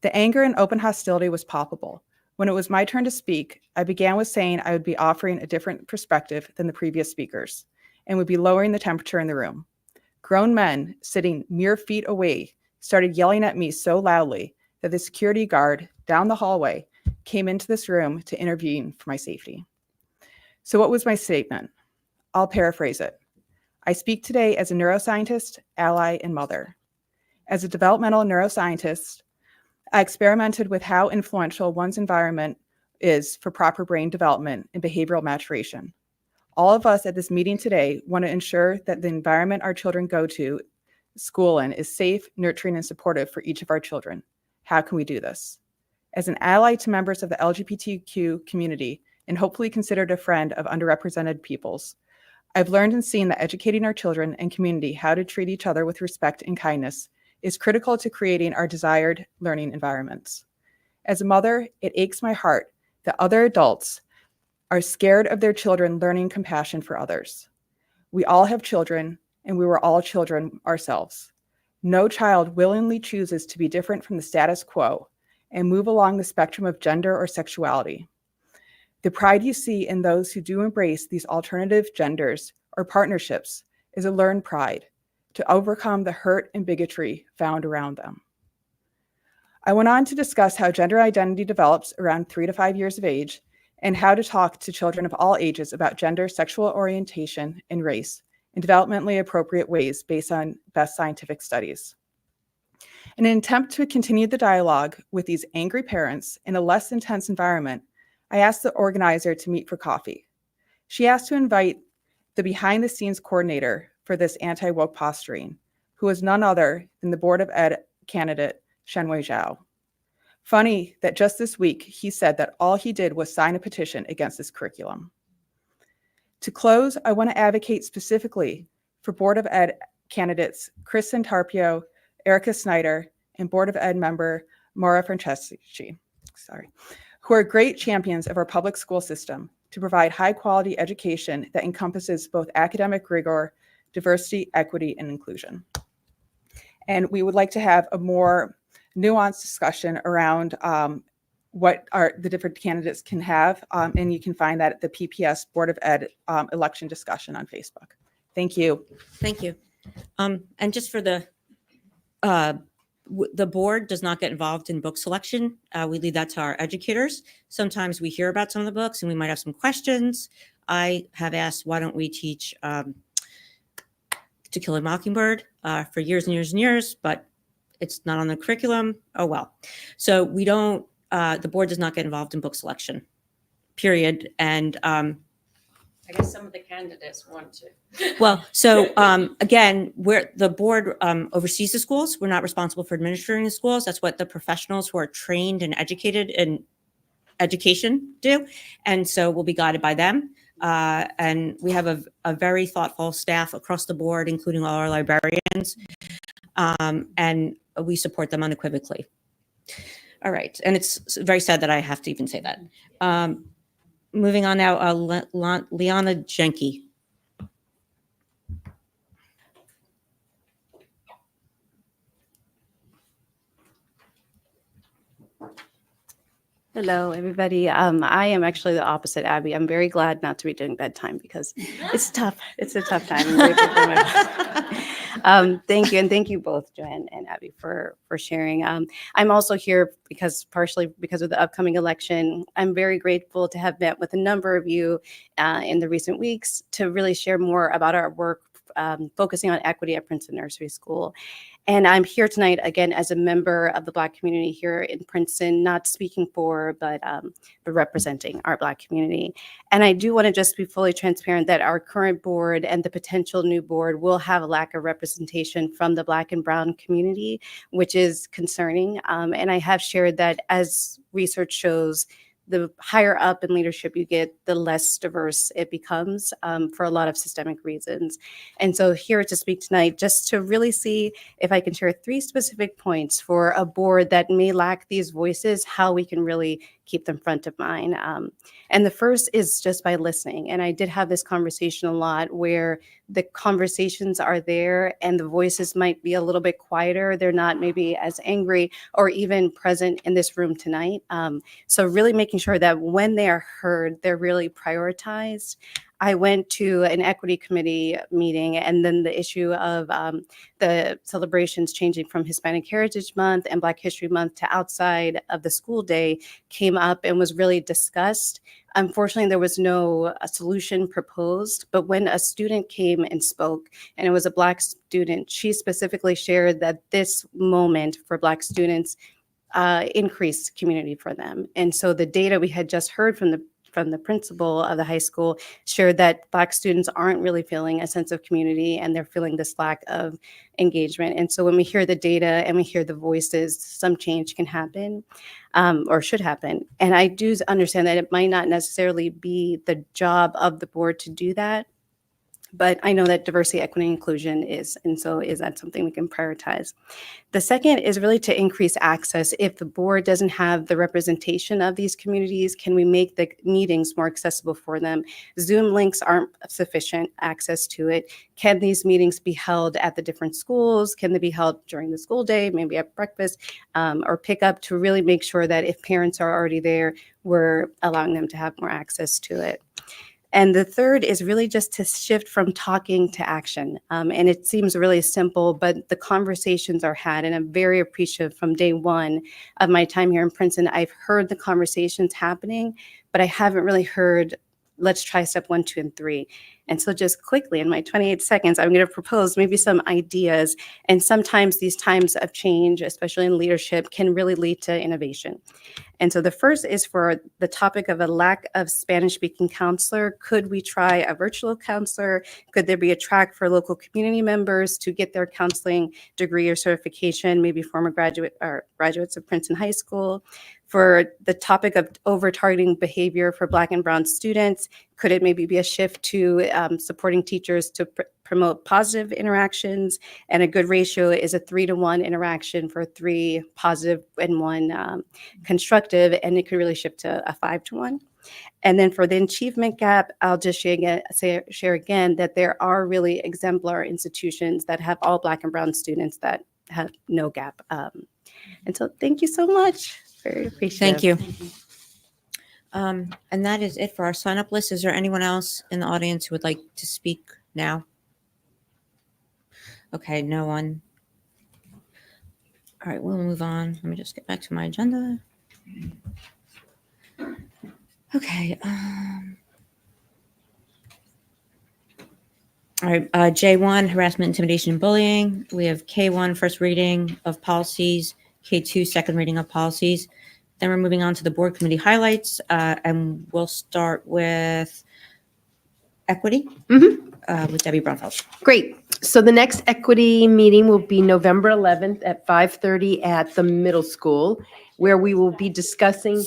The anger and open hostility was palpable. When it was my turn to speak, I began with saying I would be offering a different perspective than the previous speakers and would be lowering the temperature in the room. Grown men sitting mere feet away started yelling at me so loudly that the security guard down the hallway came into this room to intervene for my safety. So what was my statement? I'll paraphrase it. I speak today as a neuroscientist, ally, and mother. As a developmental neuroscientist, I experimented with how influential one's environment is for proper brain development and behavioral maturation. All of us at this meeting today want to ensure that the environment our children go to school in is safe, nurturing, and supportive for each of our children. How can we do this? As an ally to members of the LGBTQ community and hopefully considered a friend of underrepresented peoples, I've learned and seen that educating our children and community how to treat each other with respect and kindness is critical to creating our desired learning environments. As a mother, it aches my heart that other adults are scared of their children learning compassion for others. We all have children, and we were all children ourselves. No child willingly chooses to be different from the status quo and move along the spectrum of gender or sexuality. The pride you see in those who do embrace these alternative genders or partnerships is a learned pride to overcome the hurt and bigotry found around them. I went on to discuss how gender identity develops around 3 to 5 years of age and how to talk to children of all ages about gender, sexual orientation, and race in developmentally appropriate ways based on best scientific studies. In an attempt to continue the dialogue with these angry parents in a less intense environment, I asked the organizer to meet for coffee. She asked to invite the behind-the-scenes coordinator for this anti-woke posturing, who was none other than the Board of Ed candidate, Shenwei Zhao. Funny that just this week, he said that all he did was sign a petition against this curriculum. To close, I want to advocate specifically for Board of Ed candidates Chris Santarpio, Erica Snyder, and Board of Ed member Maura Franceschi, who are great champions of our public school system to provide high-quality education that encompasses both academic rigor, diversity, equity, and inclusion. And we would like to have a more nuanced discussion around what the different candidates can have, and you can find that at the PPS Board of Ed election discussion on Facebook. Thank you. Thank you. And just for the board does not get involved in book selection. We leave that to our educators. Sometimes we hear about some of the books and we might have some questions. I have asked, why don't we teach To Kill a Mockingbird for years and years and years, but it's not on the curriculum. Oh, well. So we don't, the board does not get involved in book selection, period. And I guess some of the candidates want to. well, so again, the board oversees the schools. We're not responsible for administering the schools. That's what the professionals who are trained and educated in education do. And so we'll be guided by them. And we have a very thoughtful staff across the board, including all our librarians. And we support them unequivocally. All right. And it's very sad that I have to even say that. Moving on now, Liana Jenke. Hello, everybody. I am actually the opposite, Abby. I'm very glad not to be doing bedtime because it's tough. It's a tough time. Thank you. And thank you both, Joanne and Abby, for sharing. I'm also here partially because of the upcoming election. I'm very grateful to have met with a number of you in the recent weeks to really share more about our work focusing on equity at Princeton Nursery School. And I'm here tonight, again, as a member of the Black community here in Princeton, not speaking for, but representing our Black community. And I do want to just be fully transparent that our current board and the potential new board will have a lack of representation from the Black and Brown community, which is concerning. And I have shared that as research shows, the higher up in leadership you get, the less diverse it becomes for a lot of systemic reasons. And so here to speak tonight, just to really see if I can share 3 specific points for a board that may lack these voices, how we can really keep them front of mind. And the first is just by listening. And I did have this conversation a lot where the conversations are there and the voices might be a little bit quieter. They're not maybe as angry or even present in this room tonight. So really making sure that when they are heard, they're really prioritized. I went to an equity committee meeting, and then the issue of the celebrations changing from Hispanic Heritage Month and Black History Month to outside of the school day came up and was really discussed. Unfortunately, there was no solution proposed, but when a student came and spoke, and it was a Black student, she specifically shared that this moment for Black students increased community for them. And so the data we had just heard from the principal of the high school shared that Black students aren't really feeling a sense of community and they're feeling this lack of engagement. And so when we hear the data and we hear the voices, some change can happen or should happen. And I do understand that it might not necessarily be the job of the board to do that. But I know that diversity, equity, and inclusion is, and so is that something we can prioritize. The second is really to increase access. If the board doesn't have the representation of these communities, can we make the meetings more accessible for them? Zoom links aren't sufficient access to it. Can these meetings be held at the different schools? Can they be held during the school day, maybe at breakfast, or pick up, to really make sure that if parents are already there, we're allowing them to have more access to it. And the third is really just to shift from talking to action. And it seems really simple, but the conversations are had, and I'm very appreciative from day one of my time here in Princeton. I've heard the conversations happening, but I haven't really heard, let's try step 1, 2, and 3. And so just quickly, in my 28 seconds, I'm going to propose maybe some ideas. And sometimes these times of change, especially in leadership, can really lead to innovation. And so the first is for the topic of a lack of Spanish-speaking counselor. Could we try a virtual counselor? Could there be a track for local community members to get their counseling degree or certification, maybe former graduates of Princeton High School? For the topic of over-targeting behavior for Black and Brown students, could it maybe be a shift to supporting teachers to promote positive interactions? And a good ratio is a 3-to-1 interaction for 3 positive and 1 constructive, and it could really shift to a 5-to-1. And then for the achievement gap, I'll just share again that there are really exemplar institutions that have all Black and Brown students that have no gap. And so thank you so much. Very appreciative. Thank you. And that is it for our sign-up list. Is there anyone else in the audience who would like to speak now? Okay, no one. All right, we'll move on. Let me just get back to my agenda. Okay. All right, J1, harassment, intimidation, and bullying. We have K1, first reading of policies, K2, second reading of policies. Then we're moving on to the board committee highlights, and we'll start with equity with Debbie Brunfeld. Great. So the next equity meeting will be November 11th at 5:30 at the middle school, where we will be discussing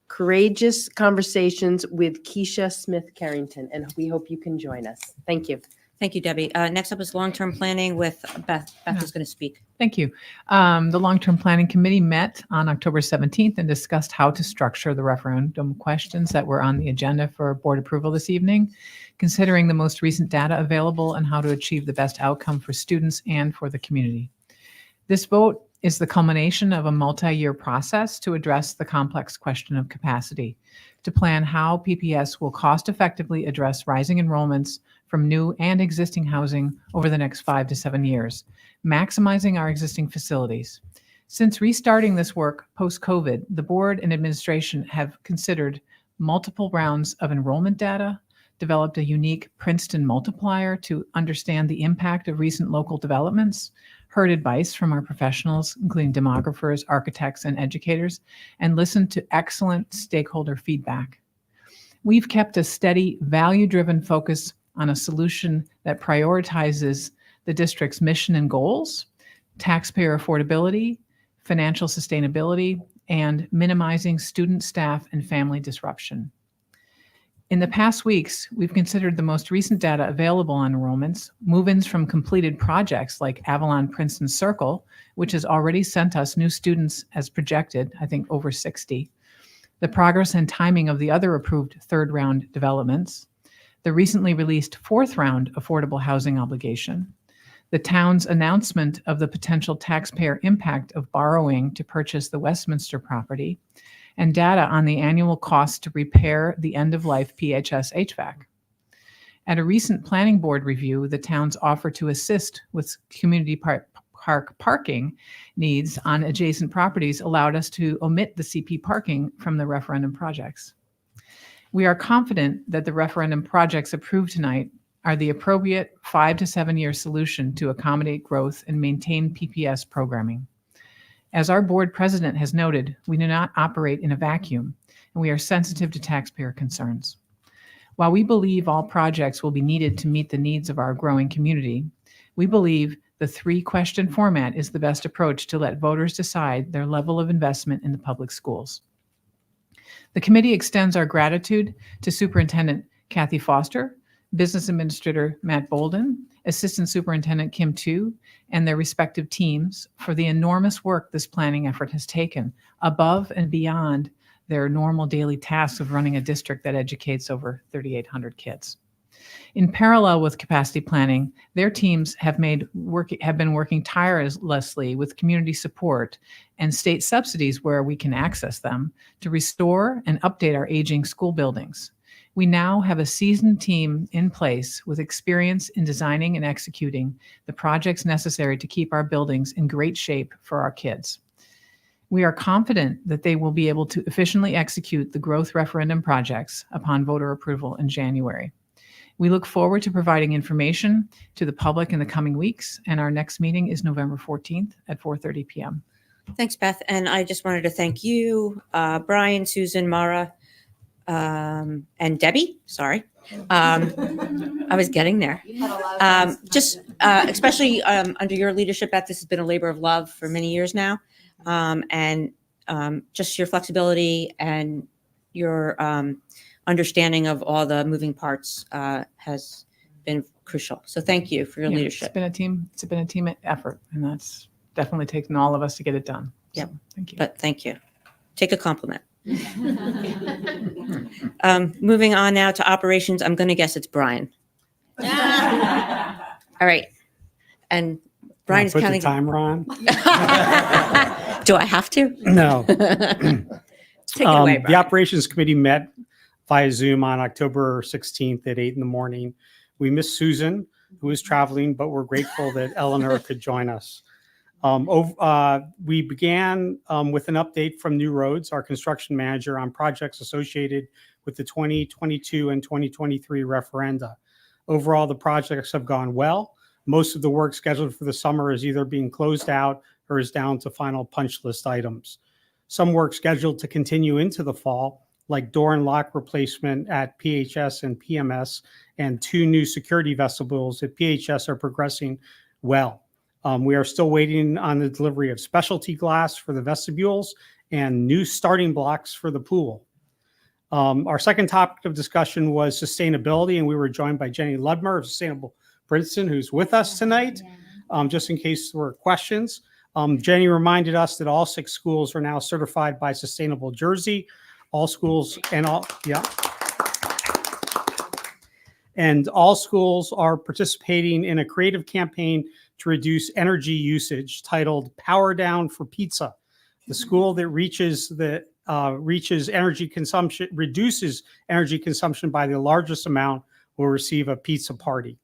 courageous conversations with Keisha Smith-Carrington, and we hope you can join us. Thank you. Thank you, Debbie. Next up is long-term planning with Beth. Beth is going to speak. Thank you. The Long-Term Planning Committee met on October 17th and discussed how to structure the referendum questions that were on the agenda for board approval this evening, considering the most recent data available and how to achieve the best outcome for students and for the community. This vote is the culmination of a multi-year process to address the complex question of capacity, to plan how PPS will cost-effectively address rising enrollments from new and existing housing over the next 5 to 7 years, maximizing our existing facilities. Since restarting this work post-COVID, the board and administration have considered multiple rounds of enrollment data, developed a unique Princeton multiplier to understand the impact of recent local developments, heard advice from our professionals, including demographers, architects, and educators, and listened to excellent stakeholder feedback. We've kept a steady, value-driven focus on a solution that prioritizes the district's mission and goals, taxpayer affordability, financial sustainability, and minimizing student, staff, and family disruption. In the past weeks, we've considered the most recent data available on enrollments, move-ins from completed projects like Avalon Princeton Circle, which has already sent us new students as projected, I think over 60, the progress and timing of the other approved third-round developments, the recently released fourth-round affordable housing obligation, the town's announcement of the potential taxpayer impact of borrowing to purchase the Westminster property, and data on the annual cost to repair the end-of-life PHS HVAC. At a recent planning board review, the town's offer to assist with community park parking needs on adjacent properties allowed us to omit the CP parking from the referendum projects. We are confident that the referendum projects approved tonight are the appropriate 5 to 7 year solution to accommodate growth and maintain PPS programming. As our board president has noted, we do not operate in a vacuum, and we are sensitive to taxpayer concerns. While we believe all projects will be needed to meet the needs of our growing community, we believe the 3-question format is the best approach to let voters decide their level of investment in the public schools. The committee extends our gratitude to Superintendent Kathy Foster, Business Administrator Matt Bolden, Assistant Superintendent Kim Tu, and their respective teams for the enormous work this planning effort has taken above and beyond their normal daily tasks of running a district that educates over 3,800 kids. In parallel with capacity planning, their teams have been working tirelessly with community support and state subsidies where we can access them to restore and update our aging school buildings. We now have a seasoned team in place with experience in designing and executing the projects necessary to keep our buildings in great shape for our kids. We are confident that they will be able to efficiently execute the growth referendum projects upon voter approval in January. We look forward to providing information to the public in the coming weeks, and our next meeting is November 14th at 4:30 p.m. Thanks, Beth. And I just wanted to thank you, Brian, Susan, Mara, and Debbie. Sorry. I was getting there. Especially under your leadership, Beth, this has been a labor of love for many years now. And just your flexibility and your understanding of all the moving parts has been crucial. So thank you for your leadership. It's been a team effort, and that's definitely taken all of us to get it done. Yep. So, thank you. But thank you. Take a compliment. Moving on now to operations. I'm going to guess it's Brian. All right. And Brian's Put counting. the timer on. Do I have to? No. Take it away, Brian. The operations committee met via Zoom on October 16th at 8 in the morning. We missed Susan, who was traveling, but we're grateful that Eleanor could join us. We began with an update from New Roads, our construction manager, on projects associated with the 2022 and 2023 referenda. Overall, the projects have gone well. Most of the work scheduled for the summer is either being closed out or is down to final punch list items. Some work scheduled to continue into the fall, like door and lock replacement at PHS and PMS, and 2 new security vestibules at PHS are progressing well. We are still waiting on the delivery of specialty glass for the vestibules and new starting blocks for the pool. Our second topic of discussion was sustainability, and we were joined by Jenny Ludmer of Sustainable Princeton, who's with us tonight, just in case there were questions. Jenny reminded us that all 6 schools are now certified by Sustainable Jersey. All schools and all schools are participating in a creative campaign to reduce energy usage titled Power Down for Pizza. The school that reduces energy consumption by the largest amount will receive a pizza party.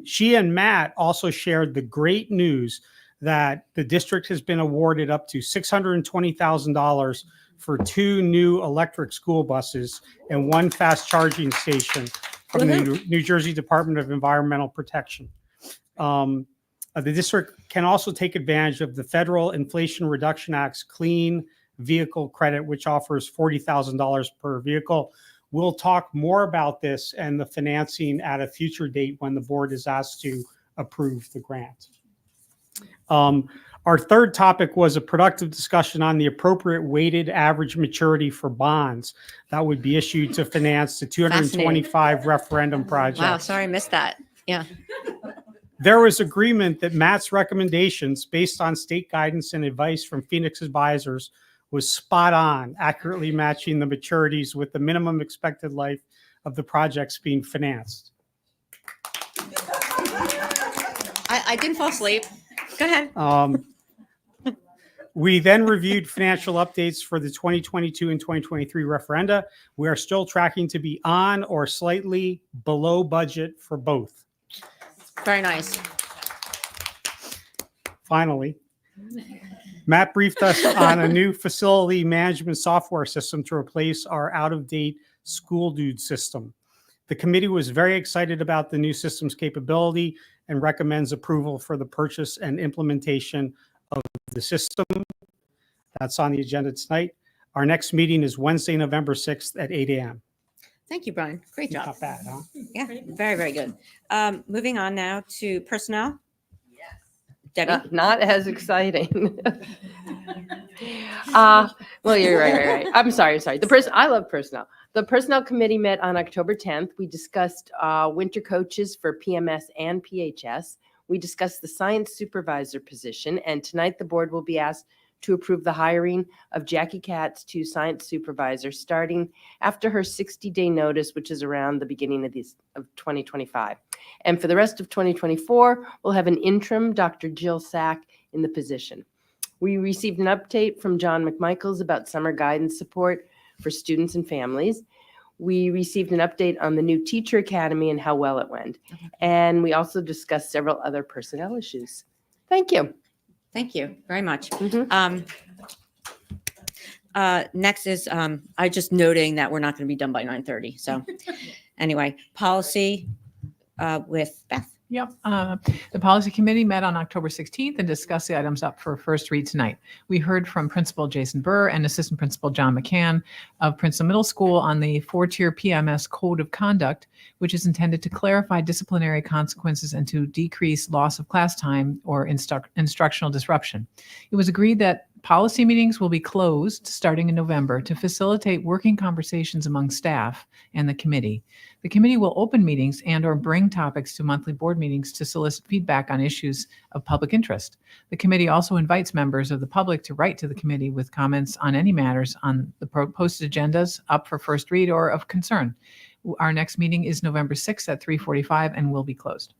She and Matt also shared the great news that the district has been awarded up to $620,000 for 2 new electric school buses and 1 fast charging station from the New Jersey Department of Environmental Protection. The district can also take advantage of the Federal Inflation Reduction Act's Clean Vehicle Credit, which offers $40,000 per vehicle. We'll talk more about this and the financing at a future date when the board is asked to approve the grant. Our third topic was a productive discussion on the appropriate weighted average maturity for bonds that would be issued to finance the 225 referendum projects. Wow, sorry, I missed that. Yeah. There was agreement that Matt's recommendations, based on state guidance and advice from Phoenix advisors, was spot on, accurately matching the maturities with the minimum expected life of the projects being financed. I didn't fall asleep. Go ahead. We then reviewed financial updates for the 2022 and 2023 referenda. We are still tracking to be on or slightly below budget for both. Very nice. Finally, Matt briefed us on a new facility management software system to replace our out-of-date School Dude system. The committee was very excited about the new system's capability and recommends approval for the purchase and implementation of the system. That's on the agenda tonight. Our next meeting is Wednesday, November 6th at 8 a.m. Thank you, Brian. Great job. Not bad, huh? Yeah, very, very good. Moving on now to personnel. Debbie? Not as exciting. Well, you're right. I'm sorry. I love personnel. The Personnel Committee met on October 10th. We discussed winter coaches for PMS and PHS. We discussed the science supervisor position, and tonight the board will be asked to approve the hiring of Jackie Katz to science supervisor starting after her 60-day notice, which is around the beginning of 2025. And for the rest of 2024, we'll have an interim Dr. Jill Sack in the position. We received an update from John McMichaels about summer guidance support for students and families. We received an update on the new teacher academy and how well it went. And we also discussed several other personnel issues. Thank you. Thank you very much. Next is I just noting that we're not going to be done by 9:30. So anyway, policy with Beth. Yep. The policy committee met on October 16th and discussed the items up for first read tonight. We heard from Principal Jason Burr and Assistant Principal John McCann of Princeton Middle School on the 4-tier PMS Code of Conduct, which is intended to clarify disciplinary consequences and to decrease loss of class time or instructional disruption. It was agreed that policy meetings will be closed starting in November to facilitate working conversations among staff and the committee. The committee will open meetings and/or bring topics to monthly board meetings to solicit feedback on issues of public interest. The committee also invites members of the public to write to the committee with comments on any matters on the posted agendas up for first read or of concern. Our next meeting is November 6th at 3:45 and will be closed.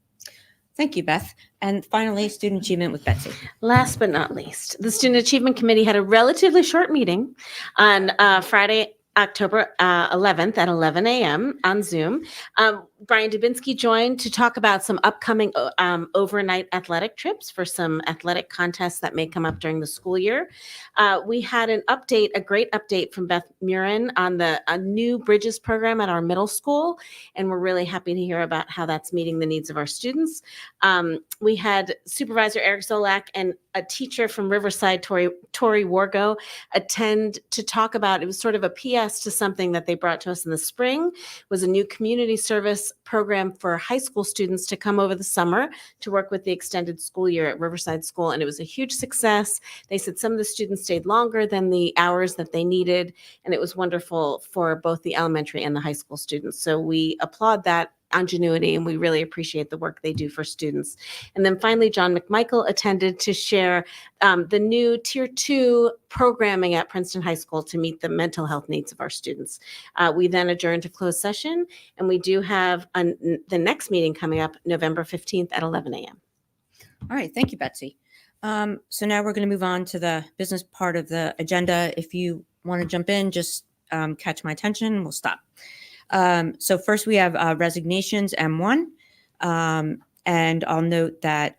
Thank you, Beth. And finally, student achievement with Betsy. Last but not least, the Student Achievement Committee had a relatively short meeting on Friday, October 11th at 11 a.m. on Zoom. Brian Dubinsky joined to talk about some upcoming overnight athletic trips for some athletic contests that may come up during the school year. We had a great update from Beth Murin on a new Bridges program at our middle school, and we're really happy to hear about how that's meeting the needs of our students. We had Supervisor Eric Zolak and a teacher from Riverside, Tori Wargo, attend to talk about, it was sort of a PS to something that they brought to us in the spring, was a new community service program for high school students to come over the summer to work with the extended school year at Riverside School. And it was a huge success. They said some of the students stayed longer than the hours that they needed. And it was wonderful for both the elementary and the high school students. So we applaud that ingenuity, and we really appreciate the work they do for students. And then finally, John McMichael attended to share the new Tier 2 programming at Princeton High School to meet the mental health needs of our students. We then adjourned to closed session, and we do have the next meeting coming up November 15th at 11 a.m. All right. Thank you, Betsy. So now we're going to move on to the business part of the agenda. If you want to jump in, just catch my attention and we'll stop. So first we have resignations, M1. And I'll note that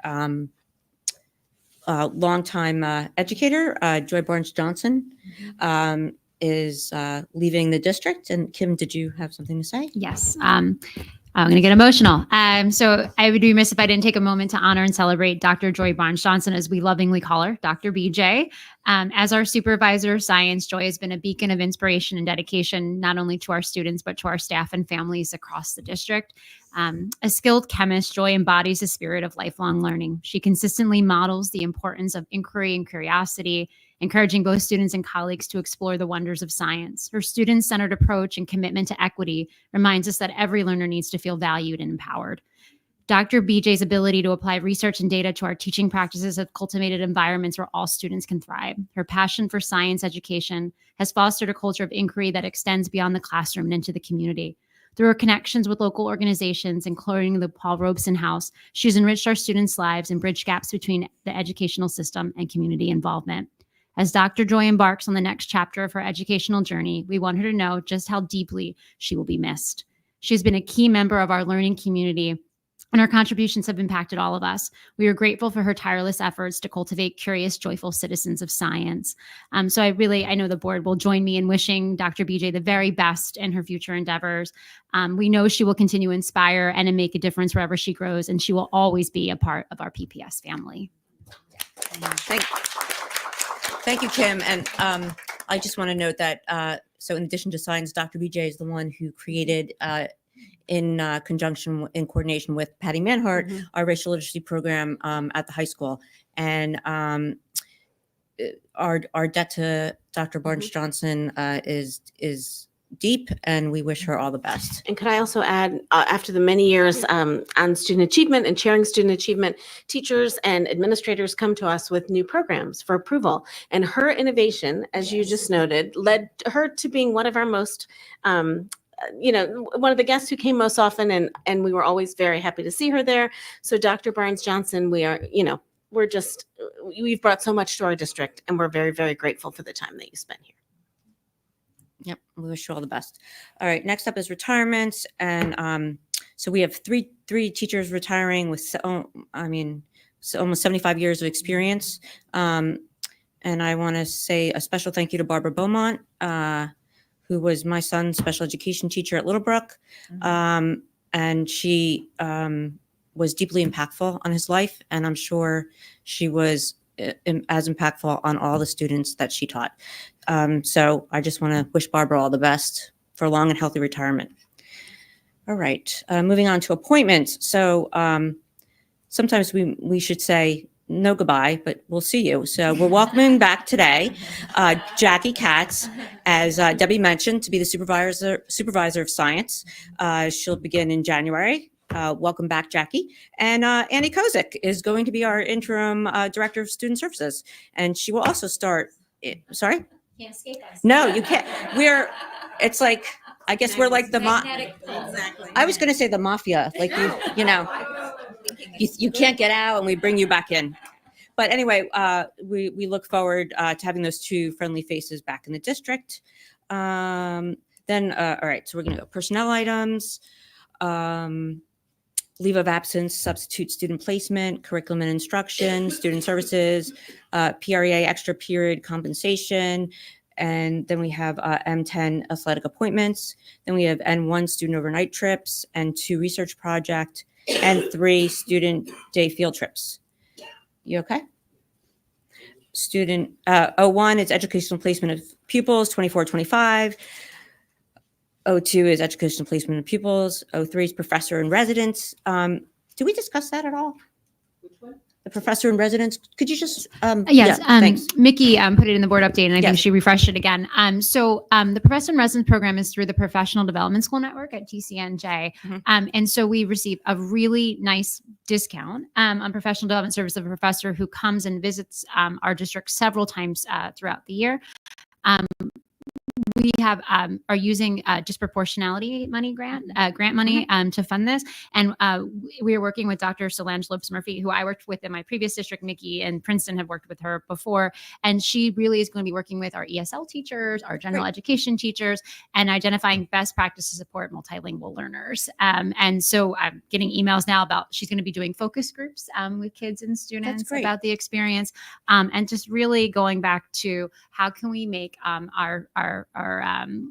longtime educator, Joy Barnes-Johnson, is leaving the district. And Kim, did you have something to say? Yes. I'm going to get emotional. So I would be remiss if I didn't take a moment to honor and celebrate Dr. Joy Barnes-Johnson, as we lovingly call her, Dr. BJ. As our supervisor of science, Joy has been a beacon of inspiration and dedication, not only to our students, but to our staff and families across the district. A skilled chemist, Joy embodies the spirit of lifelong learning. She consistently models the importance of inquiry and curiosity, encouraging both students and colleagues to explore the wonders of science. Her student-centered approach and commitment to equity reminds us that every learner needs to feel valued and empowered. Dr. BJ's ability to apply research and data to our teaching practices have cultivated environments where all students can thrive. Her passion for science education has fostered a culture of inquiry that extends beyond the classroom and into the community. Through her connections with local organizations, including the Paul Robeson House, she's enriched our students' lives and bridged gaps between the educational system and community involvement. As Dr. Joy embarks on the next chapter of her educational journey, we want her to know just how deeply she will be missed. She's been a key member of our learning community, and her contributions have impacted all of us. We are grateful for her tireless efforts to cultivate curious, joyful citizens of science. So I know the board will join me in wishing Dr. BJ the very best in her future endeavors. We know she will continue to inspire and to make a difference wherever she grows, and she will always be a part of our PPS family. Thank you, Kim. And I just want to note that, so in addition to science, Dr. BJ is the one who created in conjunction, in coordination with Patty Manhart, our racial literacy program at the high school. And our debt to Dr. Barnes Johnson is deep, and we wish her all the best. And could I also add, after the many years on student achievement and sharing student achievement, teachers and administrators come to us with new programs for approval. And her innovation, as you just noted, led her to being one of our most, one of the guests who came most often, and we were always very happy to see her there. So Dr. Barnes Johnson, we've brought so much to our district, and we're very, very grateful for the time that you spent here. Yep, we wish you all the best. All right, next up is retirements, and so we have three teachers retiring with, almost 75 years of experience. And I want to say a special thank you to Barbara Beaumont, who was my son's special education teacher at Littlebrook, and she was deeply impactful on his life, and I'm sure she was as impactful on all the students that she taught. So I just want to wish Barbara all the best for a long and healthy retirement. All right, moving on to appointments. So sometimes we should say no goodbye, but we'll see you. So we're welcoming back today Jackie Katz, as Debbie mentioned, to be the supervisor of science. She'll begin in January. Welcome back, Jackie. And Annie Kozik is going to be our interim director of student services, and she will also start. Sorry? Can't escape us. No, you can't. It's like, I guess we're like the Exactly. I was going to say the mafia, like you can't get out, and we bring you back in. But anyway, we look forward to having those two friendly faces back in the district. Then, all right, so we're going to go personnel items. Leave of absence, substitute student placement, curriculum and instruction, student services, PREA extra period compensation, and then we have M10 athletic appointments. Then we have N1 student overnight trips, and 2 research project, and 3 student day field trips. You okay? Student 01 is educational placement of pupils, 24-25. 02 is educational placement of pupils. 03 is professor in residence. Did we discuss that at all? Which one? The professor in residence. Could you just? Yes, yeah, thanks. Mickey put it in the board update, and I think Yes. she refreshed it again. So the professor in residence program is through the Professional Development School Network at TCNJ, and so we receive a really nice discount on professional development service of a professor who comes and visits our district several times throughout the year. We are using disproportionality money grant money to fund this, and we are working with Dr. Solange Lopes-Murphy, who I worked with in my previous district. Mickey and Princeton have worked with her before, and she really is going to be working with our ESL teachers, our general education teachers, and identifying best practice to support multilingual learners. And so I'm getting emails now about she's going to be doing focus groups with kids and students about the experience, and just really going back to how can we make our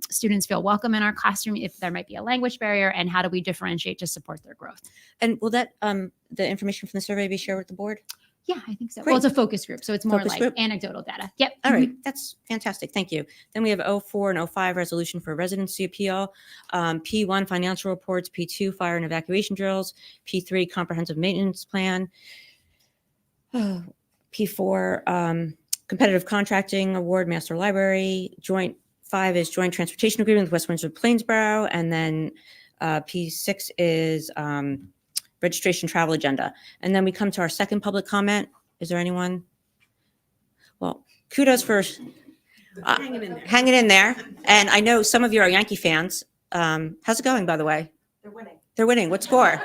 students feel welcome in our classroom if there might be a language barrier, and how do we differentiate to support their growth? And will that the information from the survey be shared with the board? Yeah, I think so. Great. Well, it's a focus group, so it's more Focus like group. anecdotal data. Yep. All right, that's fantastic. Thank you. Then we have 04 and 05 resolution for residency appeal, P1 financial reports, P2 fire and evacuation drills, P3 comprehensive maintenance plan, P4 competitive contracting award, master library, joint 5 is joint transportation agreement with West Windsor Plainsboro, and then P6 is registration travel agenda. And then we come to our second public comment. Is there anyone? Well, kudos for hanging in there. And I know some of you are Yankee fans. How's it going, by the way? They're winning. They're winning. What score?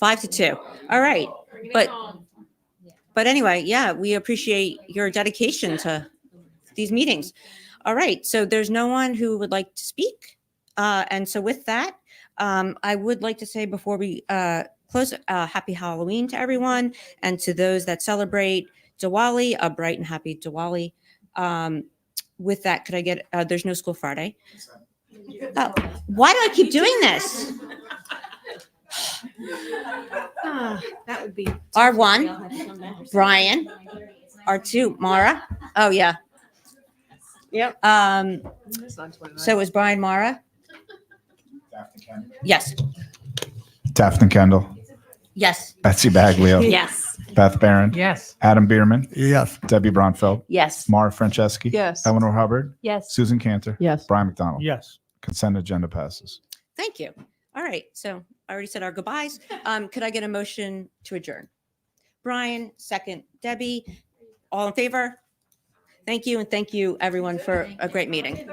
5-2. All right. But anyway, yeah, we appreciate your dedication to these meetings. All right. So there's no one who would like to speak. And so with that, I would like to say before we close, happy Halloween to everyone, and to those that celebrate Diwali, a bright and happy Diwali. With that, could I get, there's no school Friday. Why do I keep doing this? That would be R1, Brian. R2, Mara. Oh, yeah. Yep. So is Brian Mara? Yes. Daphne Kendall, Yes. Betsy Baglio, Yes. Beth Barron, Yes. Adam Bierman, Yes. Debbie Bronfeld, Yes. Mara Franceschi, Yes. Eleanor Hubbard, Yes. Susan Cantor, Yes. Brian McDonald. Yes. Consent agenda passes. Thank you. All right. So I already said our goodbyes. Could I get a motion to adjourn? Brian, second. Debbie, all in favor? Thank you. And thank you everyone for a great meeting.